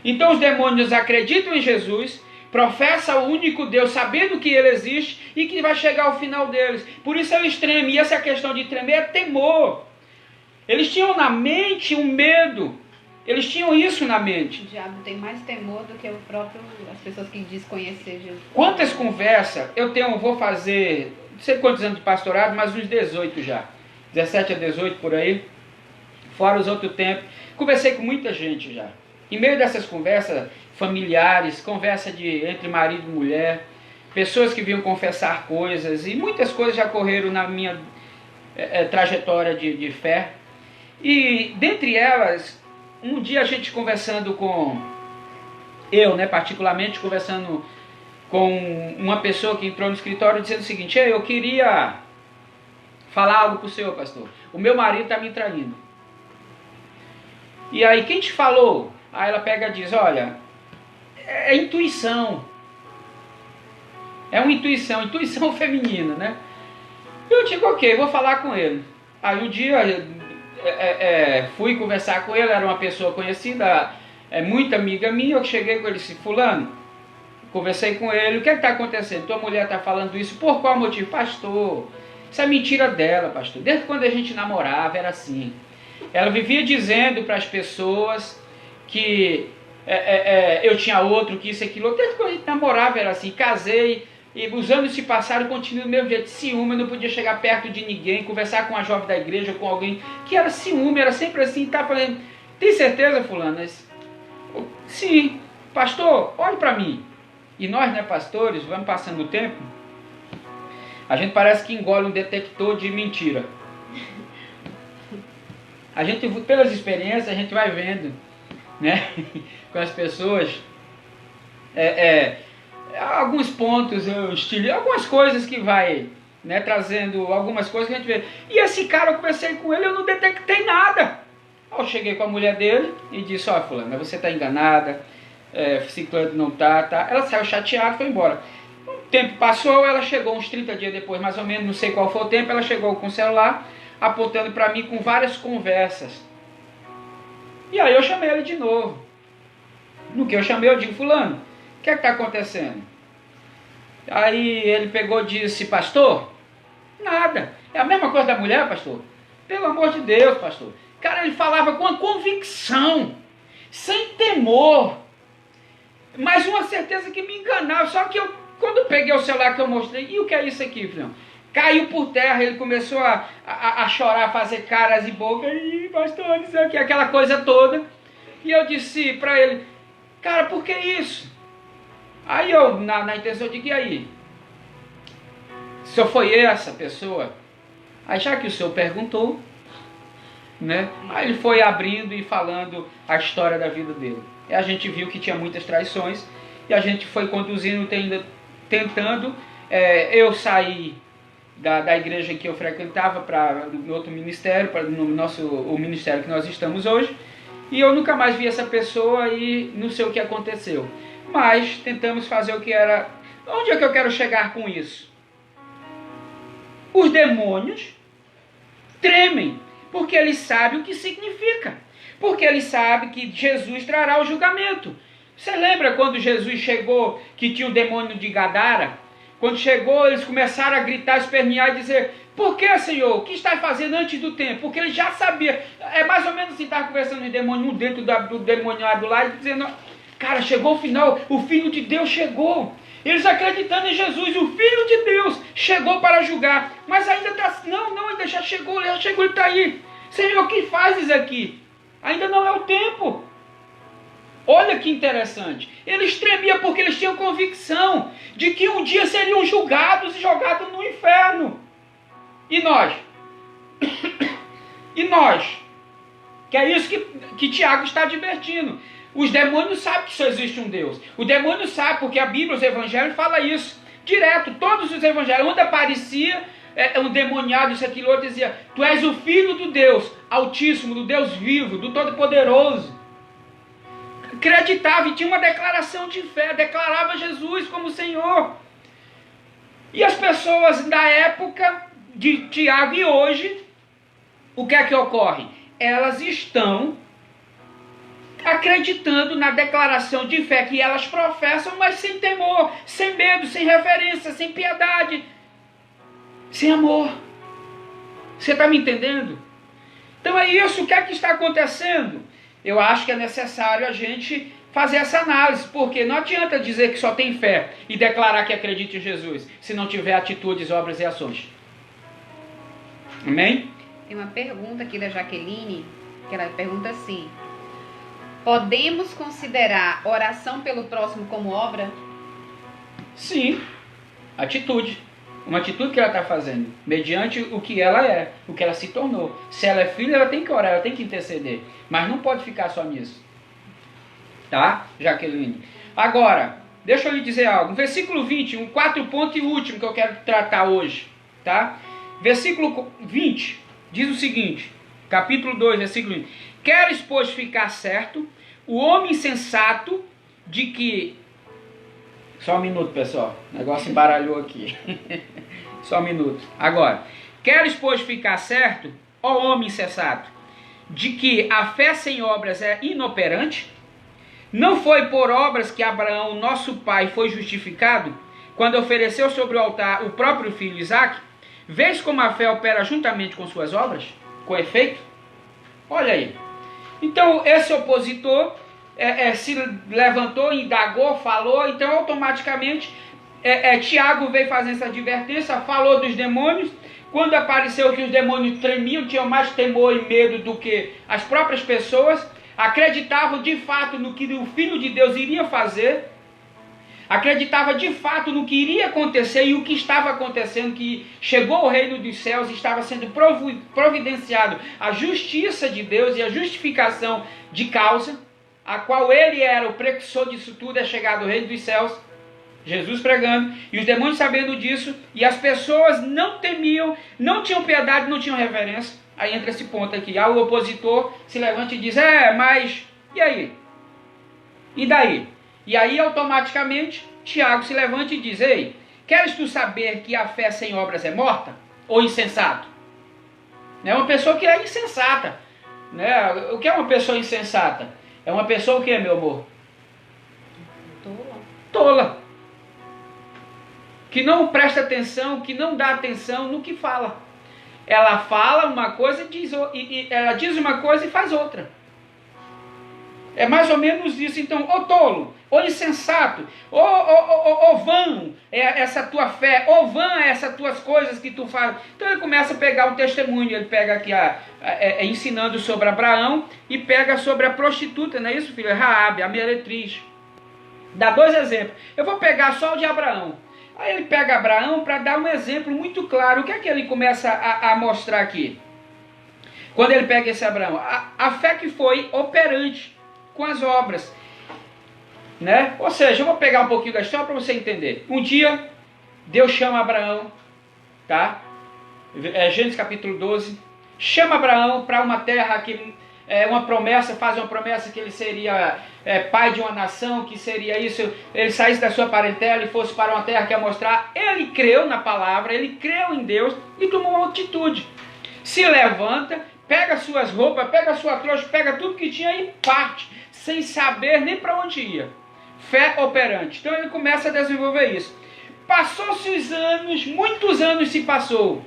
S2: Então os demônios acreditam em Jesus, professam o único Deus, sabendo que Ele existe e que vai chegar ao final deles. Por isso eles tremem, e essa questão de tremer é temor. Eles tinham na mente um medo. Eles tinham isso na mente.
S3: O diabo tem mais temor do que as pessoas que dizem conhecer Jesus.
S2: Quantas conversas vou fazer, não sei quantos anos de pastorado, mas uns 18 já. 17 a 18 por aí. Fora os outros tempos. Conversei com muita gente já. Em meio dessas conversas familiares, conversa entre marido e mulher, pessoas que vinham confessar coisas, e muitas coisas já ocorreram na minha trajetória de fé. E dentre elas... Um dia a gente conversando particularmente conversando com uma pessoa que entrou no escritório dizendo o seguinte, eu queria falar algo para o senhor, pastor. O meu marido está me traindo. E aí, quem te falou? Aí ela pega e diz, olha, é intuição. É uma intuição feminina, né? Eu digo, ok, vou falar com ele. Aí um dia fui conversar com ele, era uma pessoa conhecida, muito amiga minha. Eu cheguei com ele e disse, fulano, conversei com ele, o que está acontecendo? Tua mulher está falando isso, por qual motivo? Pastor, isso é mentira dela, pastor. Desde quando a gente namorava era assim. Ela vivia dizendo para as pessoas que eu tinha outro, que isso e aquilo. Desde quando a gente namorava era assim. Casei e os anos se passaram e continuo do mesmo jeito. Ciúme, eu não podia chegar perto de ninguém, conversar com a jovem da igreja, com alguém que era ciúme, era sempre assim. Tá falando, tem certeza, fulano? Sim, pastor, olhe para mim. E nós, né, pastores, vamos passando o tempo, a gente parece que engole um detector de mentira. A gente, pelas experiências, a gente vai vendo, né, com as pessoas, alguns pontos, algumas coisas que vai, né, trazendo algumas coisas que a gente vê. E esse cara, eu conversei com ele, eu não detectei nada. Eu cheguei com a mulher dele e disse, ó, fulana, você está enganada, ciclano não tá. Ela saiu chateada e foi embora. Um tempo passou, ela chegou uns 30 dias depois, mais ou menos, não sei qual foi o tempo, ela chegou com o celular, apontando para mim com várias conversas. E aí eu chamei ele de novo. No que eu chamei, eu digo, fulano, o que é que está acontecendo? Aí ele pegou e disse, pastor, nada. É a mesma coisa da mulher, pastor? Pelo amor de Deus, pastor. Cara, ele falava com uma convicção, sem temor, mas uma certeza que me enganava. Só que quando eu peguei o celular que eu mostrei, e o que é isso aqui, filhão? Caiu por terra, ele começou a chorar, a fazer caras e bocas, e pastor, isso aqui, aquela coisa toda. E eu disse para ele, cara, por que isso? Aí eu, na intenção de que aí? O senhor foi essa pessoa? Aí já que o senhor perguntou, né? Aí ele foi abrindo e falando a história da vida dele. E a gente viu que tinha muitas traições, e a gente foi conduzindo, tentando, eu saí da igreja que eu frequentava para outro ministério, para o ministério que nós estamos hoje, e eu nunca mais vi essa pessoa e não sei o que aconteceu. Mas tentamos fazer o que era... Onde é que eu quero chegar com isso? Os demônios tremem, porque eles sabem o que significa. Porque eles sabem que Jesus trará o julgamento. Você lembra quando Jesus chegou, que tinha o demônio de Gadara? Quando chegou, eles começaram a gritar, espernear e dizer, por que, Senhor? O que está fazendo antes do tempo? Porque ele já sabia. É mais ou menos assim, estava conversando com o demônio, um dentro do demoniado lá, e dizendo, cara, chegou o final, o Filho de Deus chegou. Eles acreditando em Jesus, o Filho de Deus chegou para julgar. Mas ainda está, não, ainda já chegou, ele está aí. Senhor, o que fazes aqui? Ainda não é o tempo. Olha que interessante. Eles tremiam porque eles tinham convicção de que um dia seriam julgados e jogados no inferno. E nós? E nós? Que é isso que Tiago está advertindo. Os demônios sabem que só existe um Deus. O demônio sabe, porque a Bíblia, os evangelhos, fala isso. Direto, todos os evangelhos. Onde aparecia um demoniado, isso, aquilo, outro dizia, tu és o Filho do Deus Altíssimo, do Deus vivo, do Todo-Poderoso. Acreditava e tinha uma declaração de fé, declarava Jesus como Senhor. E as pessoas da época de Tiago e hoje, o que é que ocorre? Elas estão acreditando na declaração de fé que elas professam, mas sem temor, sem medo, sem reverência, sem piedade, sem amor. Você está me entendendo? Então é isso, o que é que está acontecendo? Eu acho que é necessário a gente fazer essa análise, porque não adianta dizer que só tem fé e declarar que acredita em Jesus, se não tiver atitudes, obras e ações. Amém?
S3: Tem uma pergunta aqui da Jaqueline, que ela pergunta assim, podemos considerar oração pelo próximo como obra?
S2: Sim, atitude. Uma atitude que ela está fazendo, mediante o que ela é, o que ela se tornou. Se ela é filha, ela tem que orar, ela tem que interceder. Mas não pode ficar só nisso. Tá, Jaqueline? Agora, deixa eu lhe dizer algo. Versículo 20, um 4 ponto e último que eu quero tratar hoje. Tá? Versículo 20, diz o seguinte, capítulo 2, versículo 20. Queres, pois, ficar certo, o homem sensato de que... Só um minuto, pessoal. O negócio embaralhou aqui. Só um minuto. Agora, queres, pois, ficar certo, ó homem insensato, de que a fé sem obras é inoperante? Não foi por obras que Abraão, nosso pai, foi justificado, quando ofereceu sobre o altar o próprio filho Isaque? Vês como a fé opera juntamente com suas obras? Com efeito? Olha aí. Então, esse opositor se levantou, indagou, falou, então automaticamente Tiago veio fazer essa advertência, falou dos demônios. Quando apareceu que os demônios tremiam, tinham mais temor e medo do que as próprias pessoas, acreditavam de fato no que o Filho de Deus iria fazer, acreditava de fato no que iria acontecer e o que estava acontecendo, que chegou o reino dos céus e estava sendo providenciado a justiça de Deus e a justificação de causa, a qual ele era o precursor disso tudo, é chegado o reino dos céus, Jesus pregando, e os demônios sabendo disso, e as pessoas não temiam, não tinham piedade, não tinham reverência. Aí entra esse ponto aqui, o opositor se levanta e diz, mas e aí? E daí? E aí automaticamente Tiago se levanta e diz, ei, queres tu saber que a fé sem obras é morta? Ou insensato? É uma pessoa que é insensata. Né? O que é uma pessoa insensata? É uma pessoa o que, meu amor? Tola. Que não presta atenção, que não dá atenção no que fala. Ela fala uma coisa ela diz uma coisa e faz outra. É mais ou menos isso. Então, ô tolo, ô insensato, ô vão essa tua fé, ô vã essas tuas coisas que tu faz. Então ele começa a pegar um testemunho, ele pega aqui ensinando sobre Abraão e pega sobre a prostituta, não é isso, filho? Raabe, a meretriz. Dá 2 exemplos. Eu vou pegar só o de Abraão. Aí ele pega Abraão para dar um exemplo muito claro. O que é que ele começa a mostrar aqui? Quando ele pega esse Abraão, a fé que foi operante com as obras, né? Ou seja, eu vou pegar um pouquinho da história para você entender. Um dia, Deus chama Abraão, tá? Gênesis capítulo 12, chama Abraão para uma terra que uma promessa, faz uma promessa que ele seria pai de uma nação, que seria isso, ele saísse da sua parentela e fosse para uma terra que ia mostrar. Ele creu na palavra, ele creu em Deus e tomou uma atitude. Se levanta, pega suas roupas, pega a sua trouxa, pega tudo que tinha e parte, sem saber nem para onde ia. Fé operante. Então ele começa a desenvolver isso. Passou-se os anos, muitos anos se passou,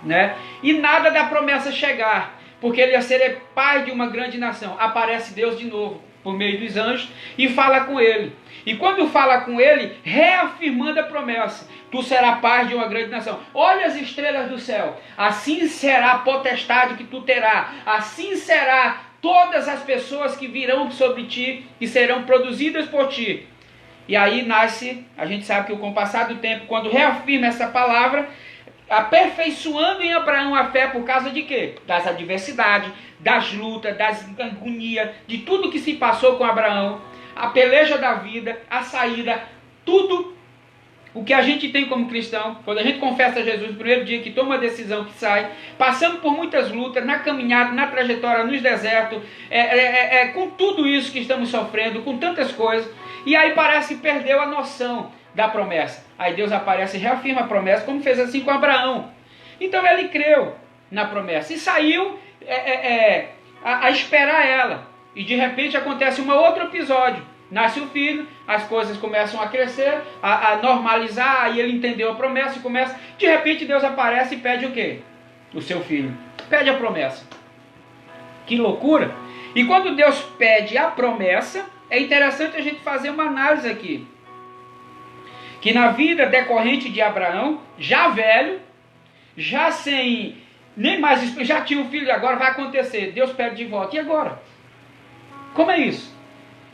S2: né? E nada da promessa chegar, porque ele ia ser pai de uma grande nação. Aparece Deus de novo, por meio dos anjos, e fala com ele. E quando fala com ele, reafirmando a promessa, tu serás pai de uma grande nação. Olha as estrelas do céu, assim será a potestade que tu terás, assim será todas as pessoas que virão sobre ti, que serão produzidas por ti. E aí nasce, a gente sabe que com o passar do tempo, quando reafirma essa palavra, aperfeiçoando em Abraão a fé por causa de quê? Das adversidades, das lutas, das agonias, de tudo que se passou com Abraão, a peleja da vida, a saída, tudo o que a gente tem como cristão, quando a gente confessa a Jesus no primeiro dia que toma a decisão que sai, passando por muitas lutas, na caminhada, na trajetória, nos desertos, com tudo isso que estamos sofrendo, com tantas coisas, e aí parece que perdeu a noção da promessa. Aí Deus aparece e reafirma a promessa, como fez assim com Abraão. Então ele creu na promessa e saiu a esperar ela. E de repente acontece um outro episódio. Nasce o filho, as coisas começam a crescer, a normalizar, aí ele entendeu a promessa e começa. De repente Deus aparece e pede o quê? O seu filho. Pede a promessa. Que loucura! E quando Deus pede a promessa, é interessante a gente fazer uma análise aqui. Que na vida decorrente de Abraão, já velho, já sem nem mais, já tinha um filho, agora vai acontecer, Deus pede de volta, e agora? Como é isso?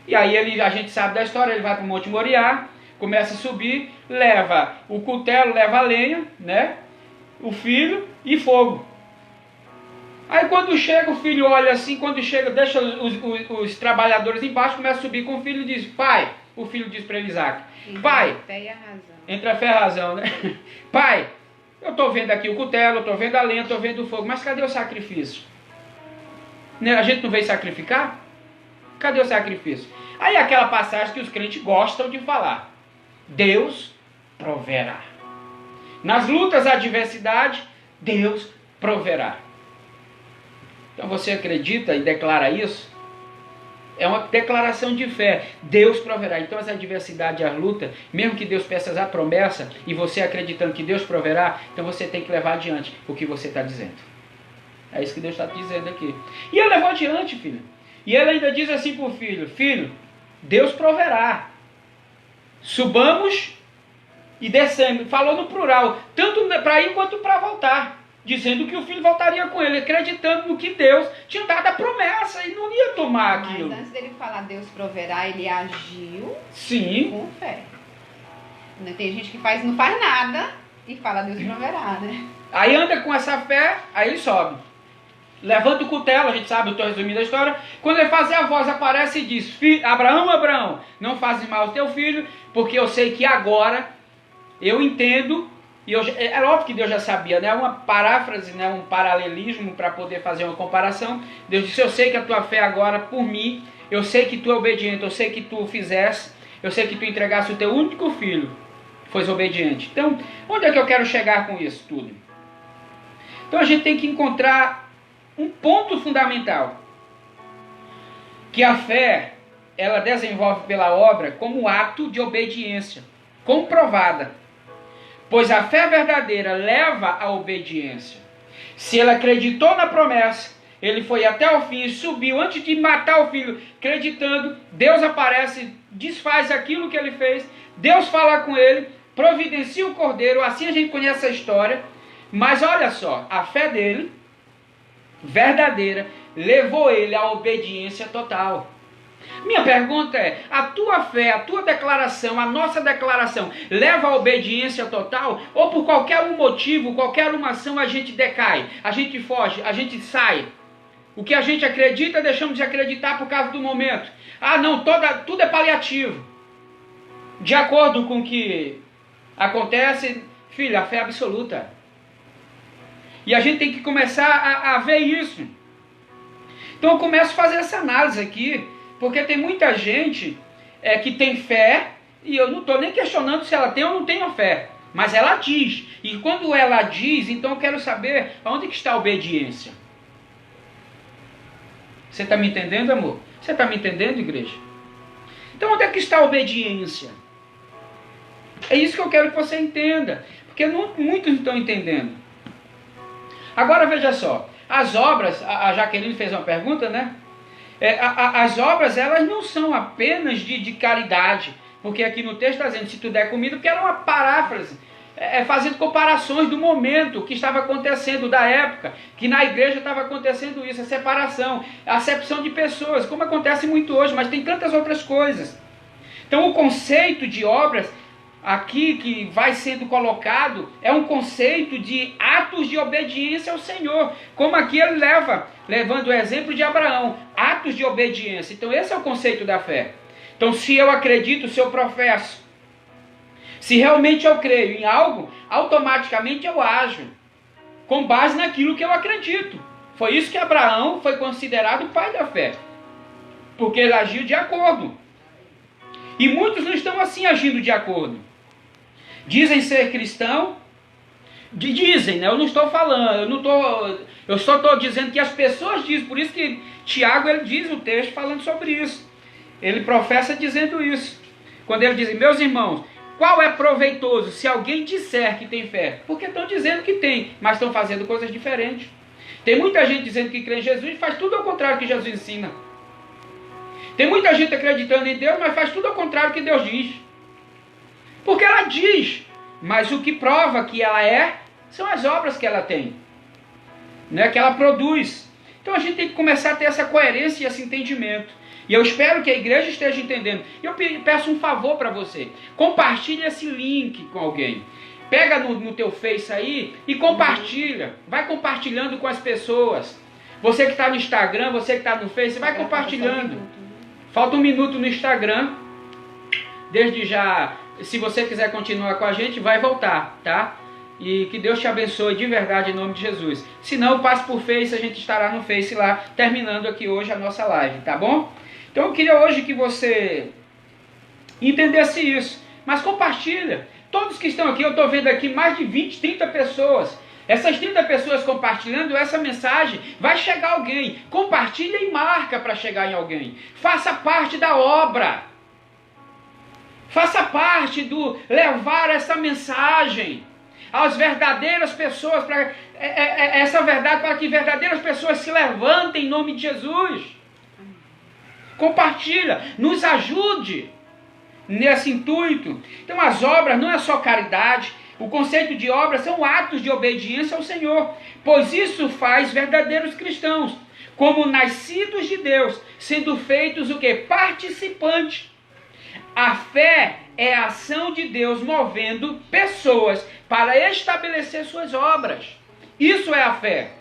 S2: E aí a gente sabe da história, ele vai para o Monte Moriá, começa a subir, leva o cutelo, leva a lenha, né? O filho e fogo. Aí quando chega, o filho olha assim, quando chega, deixa os trabalhadores embaixo, começa a subir com o filho e diz, pai, o filho diz para Isaac, pai, entre a fé e a razão, né? Pai, eu estou vendo aqui o cutelo, eu estou vendo a lenha, estou vendo o fogo, mas cadê o sacrifício? A gente não veio sacrificar? Cadê o sacrifício? Aí aquela passagem que os crentes gostam de falar, Deus proverá. Nas lutas, adversidade, Deus proverá. Então você acredita e declara isso? É uma declaração de fé. Deus proverá. Então as adversidades e as lutas, mesmo que Deus peça a promessa, e você acreditando que Deus proverá, então você tem que levar adiante o que você está dizendo. É isso que Deus está dizendo aqui. E ele levou adiante, filho. E ele ainda diz assim para o filho: filho, Deus proverá. Subamos e descemos. Falou no plural, tanto para ir quanto para voltar. Dizendo que o filho voltaria com ele, acreditando no que Deus tinha dado a promessa e não ia tomar aquilo.
S3: Mas antes dele falar Deus proverá, ele agiu
S2: Sim.
S3: com fé. Tem gente que não faz nada e fala Deus proverá, né?
S2: Aí anda com essa fé, aí ele sobe. Levanta o cutelo, a gente sabe, eu estou resumindo a história. Quando ele faz a voz, aparece e diz: Abraão, Abraão, não fazes mal ao teu filho, porque eu sei que agora eu entendo. E é óbvio que Deus já sabia, né? Uma paráfrase, né? Um paralelismo para poder fazer uma comparação. Deus disse: eu sei que a tua fé agora por mim, eu sei que tu é obediente, eu sei que tu fizeste, eu sei que tu entregaste o teu único filho, fosse obediente. Então, onde é que eu quero chegar com isso tudo? Então a gente tem que encontrar um ponto fundamental, que a fé, ela desenvolve pela obra como ato de obediência, comprovada. Pois a fé verdadeira leva à obediência. Se ele acreditou na promessa, ele foi até o fim e subiu antes de matar o filho, acreditando, Deus aparece, desfaz aquilo que ele fez, Deus fala com ele, providencia o cordeiro, assim a gente conhece a história. Mas olha só, a fé dele, verdadeira, levou ele à obediência total. Minha pergunta é: a tua fé, a tua declaração, a nossa declaração leva à obediência total? Ou por qualquer um motivo, qualquer uma ação a gente decai, a gente foge, a gente sai? O que a gente acredita, deixamos de acreditar por causa do momento. Ah não, tudo é paliativo. De acordo com o que acontece, filho, a fé é absoluta. E a gente tem que começar a ver isso. Então eu começo a fazer essa análise aqui, porque tem muita gente que tem fé, e eu não estou nem questionando se ela tem ou não tem a fé, mas ela diz. E quando ela diz, então eu quero saber onde que está a obediência. Você está me entendendo, amor? Você está me entendendo, igreja? Então onde é que está a obediência? É isso que eu quero que você entenda, porque muitos não estão entendendo. Agora veja só, as obras, a Jaqueline fez uma pergunta, né? As obras, elas não são apenas de caridade, porque aqui no texto está dizendo: se tu der comida, porque era uma paráfrase, fazendo comparações do momento que estava acontecendo, da época, que na igreja estava acontecendo isso, a separação, a acepção de pessoas, como acontece muito hoje, mas tem tantas outras coisas. Então o conceito de obras aqui que vai sendo colocado é um conceito de atos de obediência ao Senhor, como aqui ele levando o exemplo de Abraão, atos de obediência. Então esse é o conceito da fé. Então se eu acredito, se eu professo, se realmente eu creio em algo, automaticamente eu ajo, com base naquilo que eu acredito. Foi isso que Abraão foi considerado o pai da fé, porque ele agiu de acordo. E muitos não estão assim agindo de acordo. Dizem ser cristão, dizem, né? Eu não estou falando, eu só estou dizendo que as pessoas dizem. Por isso que Tiago, ele diz o texto falando sobre isso. Ele professa dizendo isso. Quando ele diz: meus irmãos, qual é proveitoso se alguém disser que tem fé? Porque estão dizendo que tem, mas estão fazendo coisas diferentes. Tem muita gente dizendo que crê em Jesus e faz tudo ao contrário que Jesus ensina. Tem muita gente acreditando em Deus, mas faz tudo ao contrário que Deus diz. Porque ela diz, mas o que prova que ela são as obras que ela tem, né, que ela produz. Então a gente tem que começar a ter essa coerência e esse entendimento. E eu espero que a igreja esteja entendendo. Eu peço um favor para você: compartilhe esse link com alguém. Pega no teu Face aí e compartilha. Vai compartilhando com as pessoas. Você que está no Instagram, você que está no Face, vai compartilhando. Falta 1 minuto no Instagram. Desde já, se você quiser continuar com a gente, vai voltar, tá? E que Deus te abençoe de verdade em nome de Jesus. Se não, passe por Face, a gente estará no Face lá, terminando aqui hoje a nossa live, tá bom? Então eu queria hoje que você entendesse isso. Mas compartilha. todos que estão aqui, eu estou vendo aqui mais de 20, 30 pessoas. Essas 30 pessoas compartilhando essa mensagem, vai chegar alguém. Compartilha e marca para chegar em alguém. Faça parte da obra. Faça parte do levar essa mensagem às verdadeiras pessoas, essa verdade para que verdadeiras pessoas se levantem em nome de Jesus. Compartilha, nos ajude nesse intuito. Então as obras não é só caridade. O conceito de obras são atos de obediência ao Senhor, pois isso faz verdadeiros cristãos, como nascidos de Deus, sendo feitos o quê? Participantes. A fé é a ação de Deus movendo pessoas para estabelecer suas obras. Isso é a fé.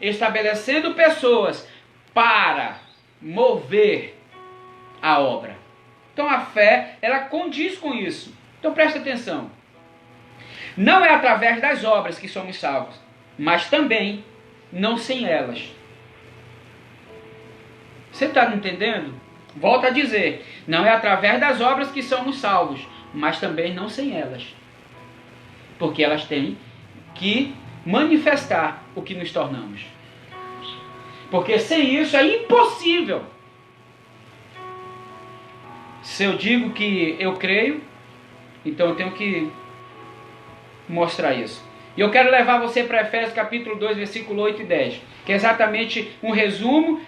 S2: Estabelecendo pessoas para mover a obra. Então a fé, ela condiz com isso. Então presta atenção. Não é através das obras que somos salvos, mas também não sem elas. Você está entendendo? Volto a dizer, não é através das obras que somos salvos, mas também não sem elas. Porque elas têm que manifestar o que nos tornamos. Porque sem isso é impossível. Se eu digo que eu creio, então eu tenho que mostrar isso. E eu quero levar você para Efésios capítulo 2, versículo 8 e 10, que é exatamente um resumo,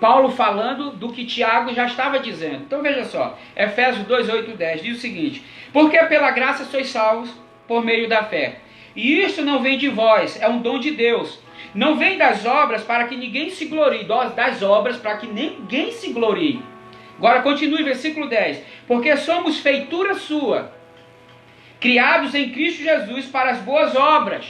S2: Paulo falando do que Tiago já estava dizendo. Então veja só, Efésios 2, 8 e 10 diz o seguinte: porque pela graça sois salvos por meio da fé. E isto não vem de vós, é um dom de Deus. Não vem das obras para que ninguém se glorie, das obras para que ninguém se glorie. Agora continue versículo 10. Porque somos feitura sua, criados em Cristo Jesus para as boas obras.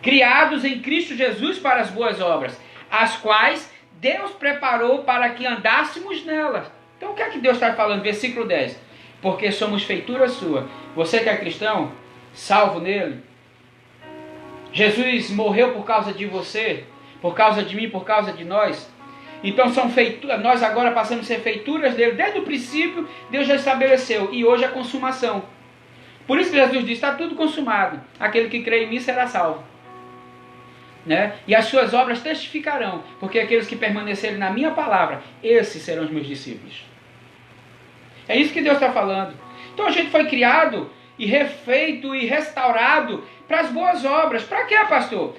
S2: Criados em Cristo Jesus para as boas obras, as quais Deus preparou para que andássemos nelas. Então o que é que Deus está falando? Versículo 10. Porque somos feitura sua. Você que é cristão, salvo nele. Jesus morreu por causa de você, por causa de mim, por causa de nós. Então nós agora passamos a ser feituras dele. Desde o princípio, Deus já estabeleceu. E hoje é a consumação. Por isso que Jesus disse, está tudo consumado. Aquele que crê em mim será salvo. Né? E as suas obras testificarão. Porque aqueles que permanecerem na minha palavra, esses serão os meus discípulos. É isso que Deus está falando. Então a gente foi criado e refeito e restaurado para as boas obras. Para quê, pastor?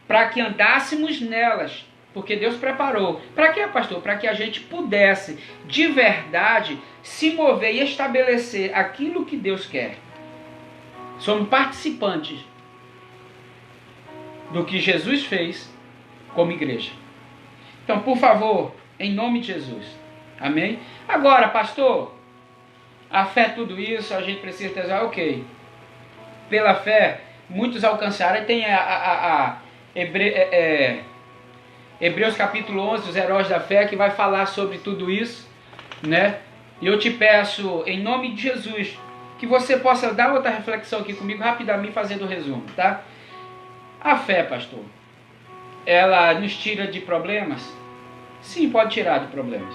S2: Para que andássemos nelas. Porque Deus preparou. Para quê, pastor? Para que a gente pudesse, de verdade, se mover e estabelecer aquilo que Deus quer. Somos participantes do que Jesus fez como igreja. Então, por favor, em nome de Jesus. Amém? Agora, pastor, a fé é tudo isso, a gente precisa ter... Ok. Pela fé, muitos alcançaram. Tem Hebreus capítulo 11, os heróis da fé, que vai falar sobre tudo isso, né? E eu te peço, em nome de Jesus, que você possa dar outra reflexão aqui comigo, rapidamente, fazendo o resumo, tá? A fé, pastor, ela nos tira de problemas? Sim, pode tirar de problemas.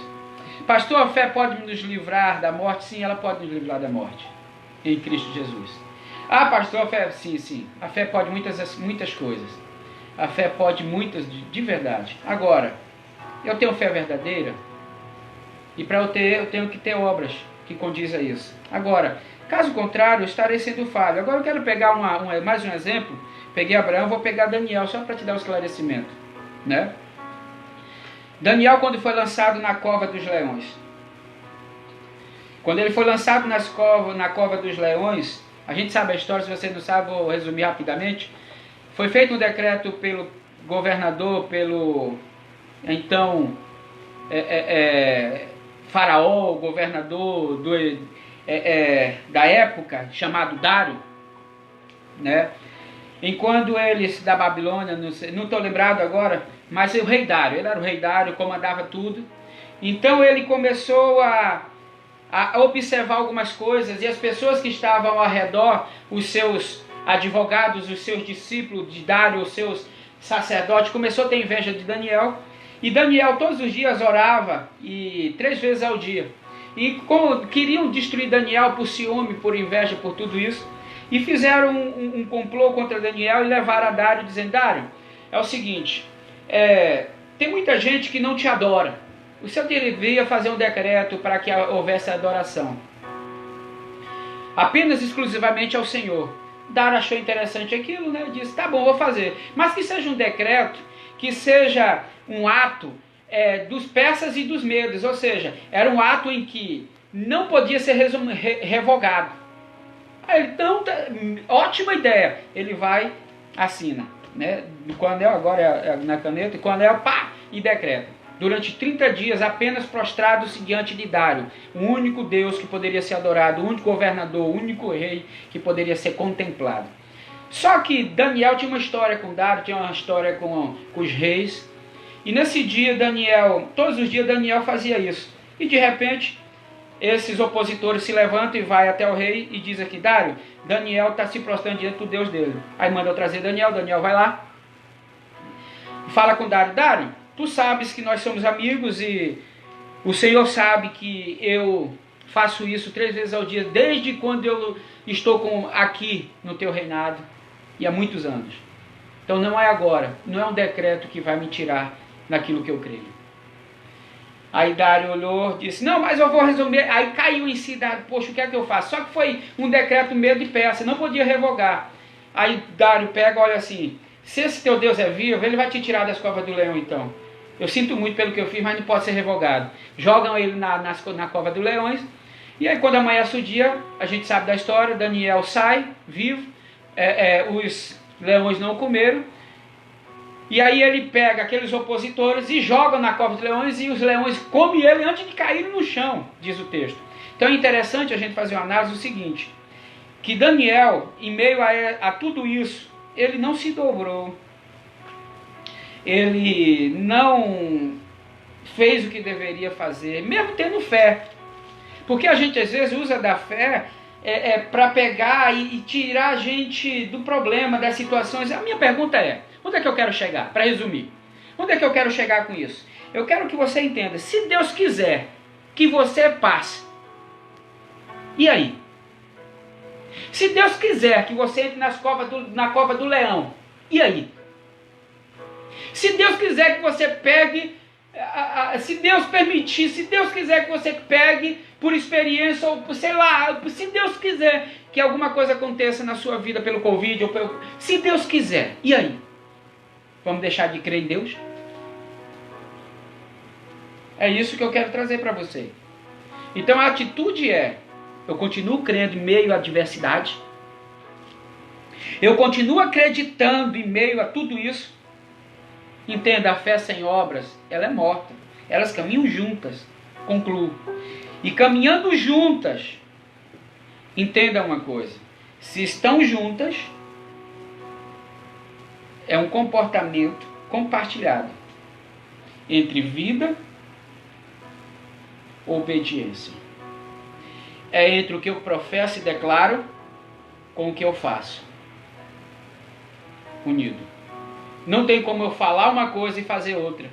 S2: Pastor, a fé pode nos livrar da morte? Sim, ela pode nos livrar da morte, em Cristo Jesus. Ah, pastor, a fé, sim. A fé pode muitas coisas. A fé pode muitas de verdade. Agora, eu tenho fé verdadeira? E para eu ter, eu tenho que ter obras que condizem a isso. Agora, caso contrário, eu estarei sendo falho. Agora eu quero pegar mais um exemplo. Peguei Abraão, vou pegar Daniel, só para te dar um esclarecimento. Né? Daniel, quando foi lançado na cova dos leões. Quando ele foi lançado na cova dos leões, a gente sabe a história, se você não sabe, vou resumir rapidamente. Foi feito um decreto pelo governador, pelo então faraó, o governador da época, chamado Dário, né? Enquanto eles da Babilônia, não estou lembrado agora, mas o rei Dário, ele era o rei Dário, comandava tudo. Então ele começou a observar algumas coisas, e as pessoas que estavam ao redor, os seus advogados, os seus discípulos de Dário, os seus sacerdotes, começou a ter inveja de Daniel. E Daniel todos os dias orava, e 3 vezes ao dia. E como queriam destruir Daniel por ciúme, por inveja, por tudo isso, e fizeram um complô contra Daniel e levaram a Dário, dizendo: Dário, é o seguinte, tem muita gente que não te adora. O senhor deveria fazer um decreto para que houvesse adoração apenas exclusivamente ao Senhor. Dário achou interessante aquilo, né? Disse: tá bom, vou fazer. Mas que seja um decreto, que seja um ato dos persas e dos medos. Ou seja, era um ato em que não podia ser revogado. Aí ele, então, ótima ideia. Ele vai, assina, né? Com o anel, agora é na caneta, e com o anel, pá, e decreta. Durante 30 dias, apenas prostrados diante de Dário, o único Deus que poderia ser adorado, o único governador, o único rei que poderia ser contemplado. Só que Daniel tinha uma história com Dário, tinha uma história com os reis. E nesse dia, todos os dias Daniel fazia isso. E de repente, esses opositores se levantam e vai até o rei e diz aqui: Dário, Daniel está se prostrando diante do Deus dele. Aí manda eu trazer Daniel vai lá, fala com Dário: Dário, tu sabes que nós somos amigos e o Senhor sabe que eu faço isso 3 vezes ao dia, desde quando eu estou aqui no teu reinado, e há muitos anos. Então não é agora, não é um decreto que vai me tirar naquilo que eu creio. Aí Dário olhou, disse: não, mas eu vou resumir. Aí caiu em si Dário: poxa, o que é que eu faço? Só que foi um decreto medo de peça, não podia revogar. Aí Dário pega, olha assim: se esse teu Deus é vivo, ele vai te tirar das covas do leão então. Eu sinto muito pelo que eu fiz, mas não pode ser revogado. Jogam ele na cova dos leões. E aí quando amanhece o dia, a gente sabe da história, Daniel sai vivo, os leões não comeram. E aí ele pega aqueles opositores e joga na cova dos leões, e os leões comem ele antes de cair no chão, diz o texto. Então é interessante a gente fazer uma análise do seguinte, que Daniel, em meio a tudo isso, ele não se dobrou. Ele não fez o que deveria fazer, mesmo tendo fé. Porque a gente às vezes usa da fé para pegar e tirar a gente do problema, das situações. A minha pergunta é: onde é que eu quero chegar? Para resumir, onde é que eu quero chegar com isso? Eu quero que você entenda: se Deus quiser que você passe, e aí? Se Deus quiser que você entre na cova do leão, e aí? Se Deus quiser que você pegue, se Deus permitir, se Deus quiser que você pegue por experiência, ou sei lá, se Deus quiser que alguma coisa aconteça na sua vida pelo Covid, se Deus quiser, e aí? Vamos deixar de crer em Deus? É isso que eu quero trazer para você. Então a atitude eu continuo crendo em meio à adversidade, eu continuo acreditando em meio a tudo isso. Entenda, a fé sem obras, ela é morta. Elas caminham juntas. Concluo. E caminhando juntas, entenda uma coisa: se estão juntas, é um comportamento compartilhado entre vida e obediência. É entre o que eu professo e declaro com o que eu faço. Unido. Não tem como eu falar uma coisa e fazer outra.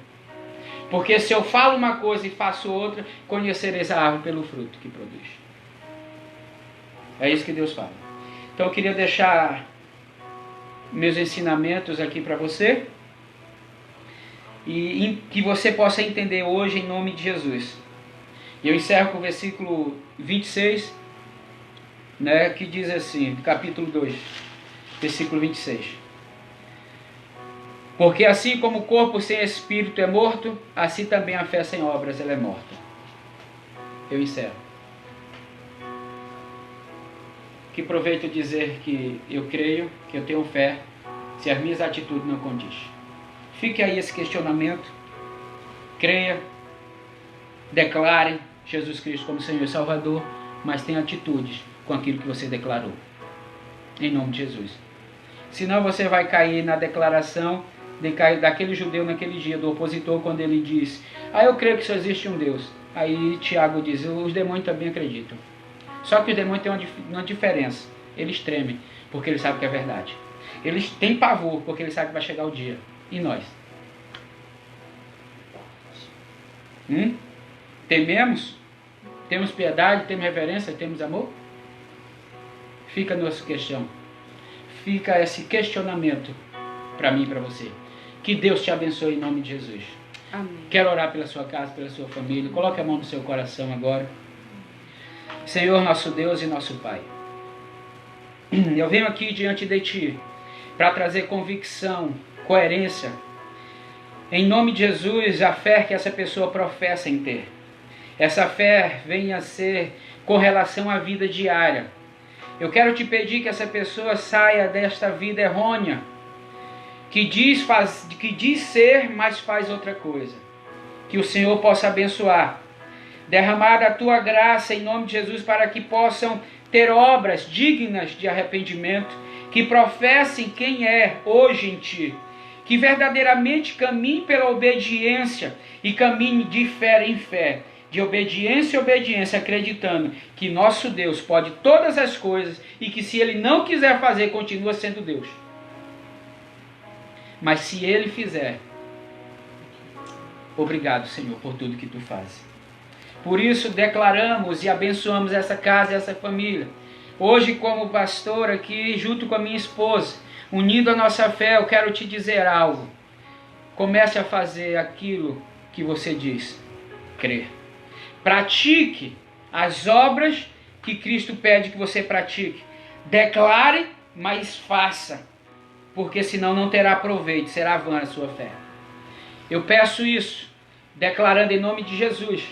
S2: Porque se eu falo uma coisa e faço outra, conhecereis a árvore pelo fruto que produz. É isso que Deus fala. Então eu queria deixar meus ensinamentos aqui para você. E que você possa entender hoje em nome de Jesus. E eu encerro com o versículo 26, né, que diz assim, capítulo 2, versículo 26. Porque assim como o corpo sem espírito é morto, assim também a fé sem obras ela é morta. Eu encerro. Que proveito dizer que eu creio, que eu tenho fé, se as minhas atitudes não condiz. Fique aí esse questionamento. Creia, declare Jesus Cristo como Senhor e Salvador, mas tenha atitudes com aquilo que você declarou. Em nome de Jesus. Senão você vai cair na declaração daquele judeu naquele dia, do opositor, quando ele diz: eu creio que só existe um Deus. Aí Tiago diz: os demônios também acreditam. Só que os demônios têm uma diferença. Eles tremem, porque eles sabem que é verdade. Eles têm pavor, porque eles sabem que vai chegar o dia. E nós? Tememos? Temos piedade, temos reverência, temos amor? Fica a nossa questão. Fica esse questionamento para mim e para você. Que Deus te abençoe em nome de Jesus.
S3: Amém.
S2: Quero orar pela sua casa, pela sua família. Coloque a mão no seu coração agora. Senhor, nosso Deus e nosso Pai. Eu venho aqui diante de Ti para trazer convicção, coerência. Em nome de Jesus, a fé que essa pessoa professa em ter. Essa fé venha a ser com relação à vida diária. Eu quero te pedir que essa pessoa saia desta vida errônea, que diz ser, mas faz outra coisa. Que o Senhor possa abençoar, derramar a Tua graça em nome de Jesus para que possam ter obras dignas de arrependimento, que professem quem é hoje em Ti, que verdadeiramente caminhe pela obediência e caminhe de fé em fé, de obediência em obediência, acreditando que nosso Deus pode todas as coisas e que se Ele não quiser fazer, continua sendo Deus. Mas se Ele fizer, obrigado, Senhor, por tudo que Tu fazes. Por isso declaramos e abençoamos essa casa e essa família. Hoje, como pastor aqui, junto com a minha esposa, unindo a nossa fé, eu quero te dizer algo. Comece a fazer aquilo que você diz, crer. Pratique as obras que Cristo pede que você pratique. Declare, mas faça. Porque senão não terá proveito, será vã a sua fé. Eu peço isso, declarando em nome de Jesus,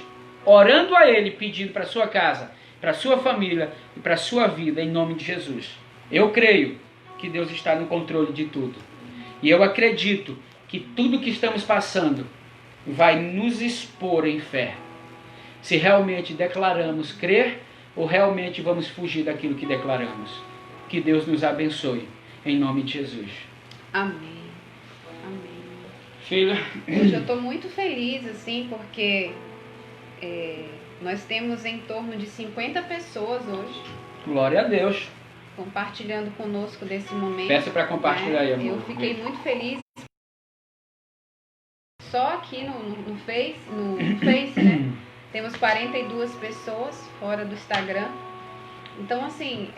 S2: orando a Ele, pedindo para a sua casa, para a sua família e para a sua vida, em nome de Jesus. Eu creio que Deus está no controle de tudo. E eu acredito que tudo que estamos passando vai nos expor em fé. Se realmente declaramos crer ou realmente vamos fugir daquilo que declaramos. Que Deus nos abençoe, em nome de Jesus.
S3: Amém. Amém.
S2: Filha,
S3: Hoje eu estou muito feliz, assim, porque nós temos em torno de 50 pessoas hoje
S2: glória a Deus.
S3: compartilhando conosco desse momento.
S2: Peça para compartilhar aí, amor.
S3: Eu fiquei muito feliz. Só aqui no Face, né? Temos 42 pessoas fora do Instagram. Então, assim,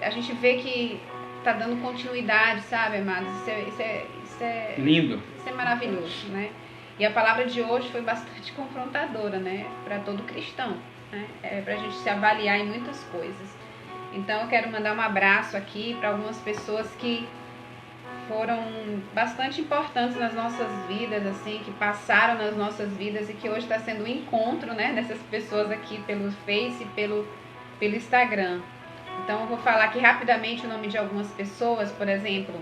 S3: a gente vê que tá dando continuidade, sabe, amados? Isso é
S2: Lindo.
S3: Isso é maravilhoso, né? E a palavra de hoje foi bastante confrontadora, né? Para todo cristão, né? Para a gente se avaliar em muitas coisas. Então, eu quero mandar um abraço aqui para algumas pessoas que foram bastante importantes nas nossas vidas, assim, que passaram nas nossas vidas e que hoje está sendo um encontro, né, dessas pessoas aqui pelo Face e pelo Instagram. Então eu vou falar aqui rapidamente o nome de algumas pessoas. Por exemplo,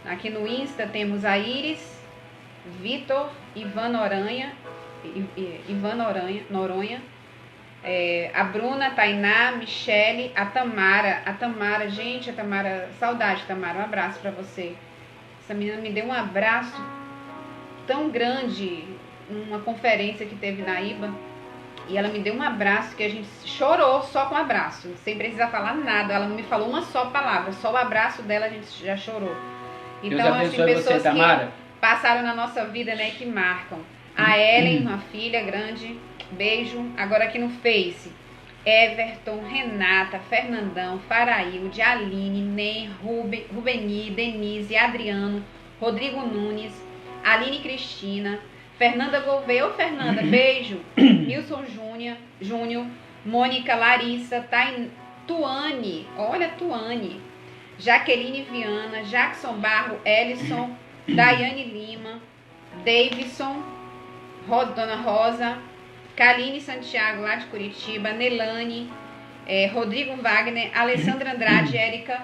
S3: aqui no Insta temos a Iris, Vitor, Ivan Noronha, a Bruna, Tainá, Michele, a Tamara, gente, saudade, Tamara, um abraço pra você. Essa menina me deu um abraço tão grande numa conferência que teve na IBA, e ela me deu um abraço que a gente chorou só com o abraço, sem precisar falar nada. Ela não me falou uma só palavra, só o abraço dela a gente já chorou. Então,
S2: Deus
S3: assim,
S2: abençoe
S3: pessoas
S2: você, Tamara.
S3: que passaram na nossa vida, né, que marcam. A Ellen, uma filha grande, beijo. Agora aqui no Face, Everton, Renata, Fernandão, Faraílde, Aline, Nen, Rubeni, Denise, Adriano, Rodrigo Nunes, Aline Cristina, Fernanda Gouveia, Fernanda, beijo, Nilson Júnior, Mônica, Larissa, Tuane, olha Tuane, Jaqueline Viana, Jackson Barro, Ellison, Daiane Lima, Davidson, Dona Rosa, Kaline Santiago, lá de Curitiba, Nelane, Rodrigo Wagner, Alessandra Andrade, Érica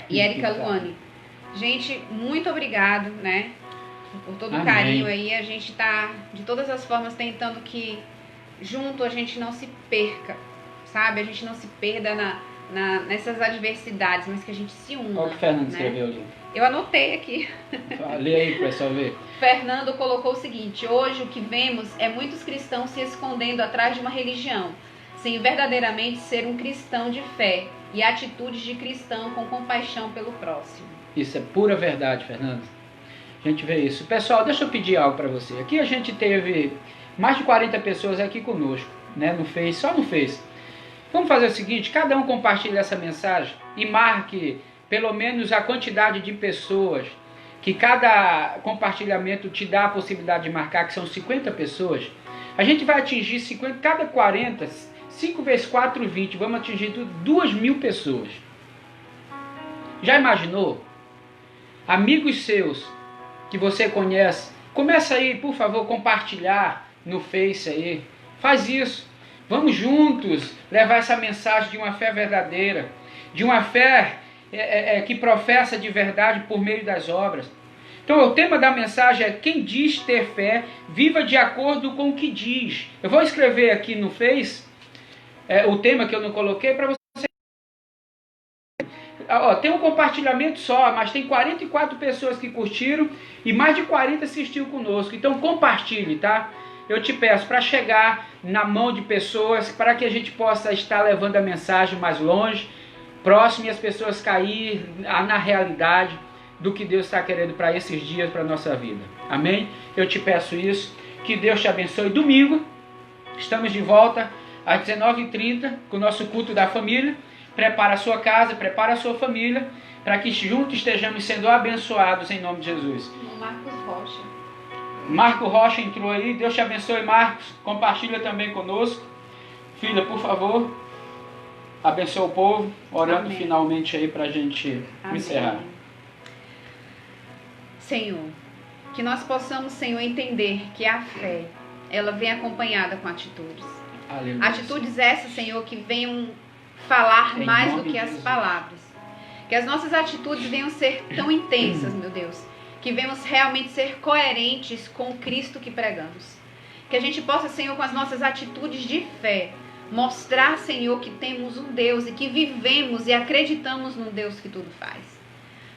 S3: e Érica Luane. Gente, muito obrigado, né, por todo o carinho aí. A gente tá, de todas as formas, tentando que junto a gente não se perca, sabe? A gente não se perda nessas adversidades, mas que a gente se una.
S2: Qual que o Fernando
S3: né?
S2: escreveu ali?
S3: Eu anotei aqui.
S2: Lê aí para o pessoal ver.
S3: Fernando colocou o seguinte: hoje o que vemos é muitos cristãos se escondendo atrás de uma religião, sem verdadeiramente ser um cristão de fé e atitudes de cristão com compaixão pelo próximo.
S2: Isso é pura verdade, Fernando. A gente vê isso. Pessoal, deixa eu pedir algo para você. Aqui a gente teve mais de 40 pessoas aqui conosco. né, no Face, só no Face. Vamos fazer o seguinte, cada um compartilha essa mensagem e marque pelo menos a quantidade de pessoas que cada compartilhamento te dá a possibilidade de marcar, que são 50 pessoas. A gente vai atingir 50, cada 40, 5 vezes 4, 20, vamos atingir 2.000 pessoas. Já imaginou? Amigos seus que você conhece, começa aí, por favor, compartilhar no Face aí. Faz isso. Vamos juntos levar essa mensagem de uma fé verdadeira, de uma fé que professa de verdade por meio das obras. Então o tema da mensagem é: quem diz ter fé, viva de acordo com o que diz. Eu vou escrever aqui no Face o tema que eu não coloquei para você. Tem um compartilhamento só, mas tem 44 pessoas que curtiram e mais de 40 assistiu conosco. Então compartilhe, tá? Eu te peço para chegar na mão de pessoas, para que a gente possa estar levando a mensagem mais longe, próximo, e as pessoas cair na realidade do que Deus está querendo para esses dias, para a nossa vida. Amém? Eu te peço isso. Que Deus te abençoe. Domingo, estamos de volta às 19h30 com o nosso culto da família. Prepara a sua casa, prepara a sua família, para que juntos estejamos sendo abençoados em nome de Jesus.
S3: O Marcos Rocha.
S2: Marco Rocha entrou aí. Deus te abençoe, Marcos. Compartilha também conosco. Filha, por favor, abençoa o povo, orando
S3: Amém.
S2: Finalmente aí para a gente
S3: Amém.
S2: encerrar.
S3: Senhor, que nós possamos, Senhor, entender que a fé, ela vem acompanhada com atitudes.
S2: Aleluia.
S3: Atitudes essas, Senhor, que venham falar
S2: Em
S3: mais
S2: nome
S3: do que
S2: de
S3: as
S2: Jesus.
S3: palavras. Que as nossas atitudes venham ser tão intensas, meu Deus, que venhamos realmente ser coerentes com o Cristo que pregamos. Que a gente possa, Senhor, com as nossas atitudes de fé, mostrar, Senhor, que temos um Deus e que vivemos e acreditamos num Deus que tudo faz.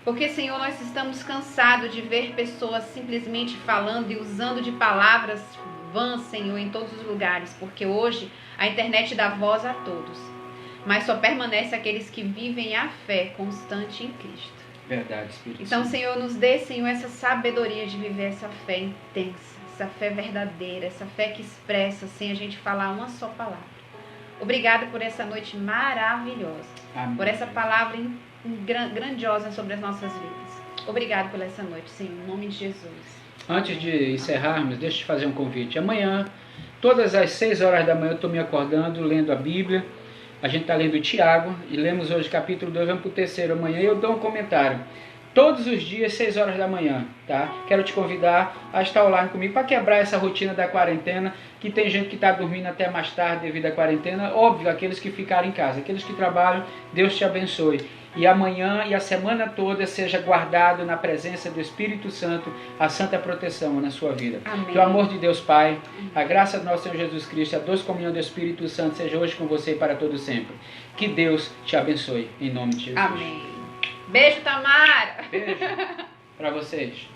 S3: Porque, Senhor, nós estamos cansados de ver pessoas simplesmente falando e usando de palavras vãs, Senhor, em todos os lugares. Porque hoje a internet dá voz a todos. Mas só permanece aqueles que vivem a fé constante em Cristo.
S2: Verdade, Espírito
S3: Então,
S2: Santo.
S3: Senhor, nos dê, Senhor, essa sabedoria de viver essa fé intensa, essa fé verdadeira, essa fé que expressa sem a gente falar uma só palavra. Obrigada por essa noite maravilhosa,
S2: Amém.
S3: por essa palavra grandiosa sobre as nossas vidas. Obrigado por essa noite, Senhor, em nome de Jesus.
S2: Antes de encerrarmos, deixa eu te fazer um convite. Amanhã, todas as 6 horas da manhã, eu estou me acordando, lendo a Bíblia. A gente está lendo Tiago e lemos hoje capítulo 2, vamos para o 3º amanhã e eu dou um comentário. Todos os dias, 6 horas da manhã, tá? Quero te convidar a estar online comigo para quebrar essa rotina da quarentena, que tem gente que está dormindo até mais tarde devido à quarentena. Óbvio, aqueles que ficaram em casa, aqueles que trabalham, Deus te abençoe. E amanhã e a semana toda seja guardado na presença do Espírito Santo, a santa proteção na sua vida.
S3: Amém.
S2: Que o amor de Deus Pai, a graça do nosso Senhor Jesus Cristo, a doce comunhão do Espírito Santo seja hoje com você e para todo sempre. Que Deus te abençoe, em nome de Jesus.
S3: Amém. Beijo, Tamara!
S2: Beijo para vocês.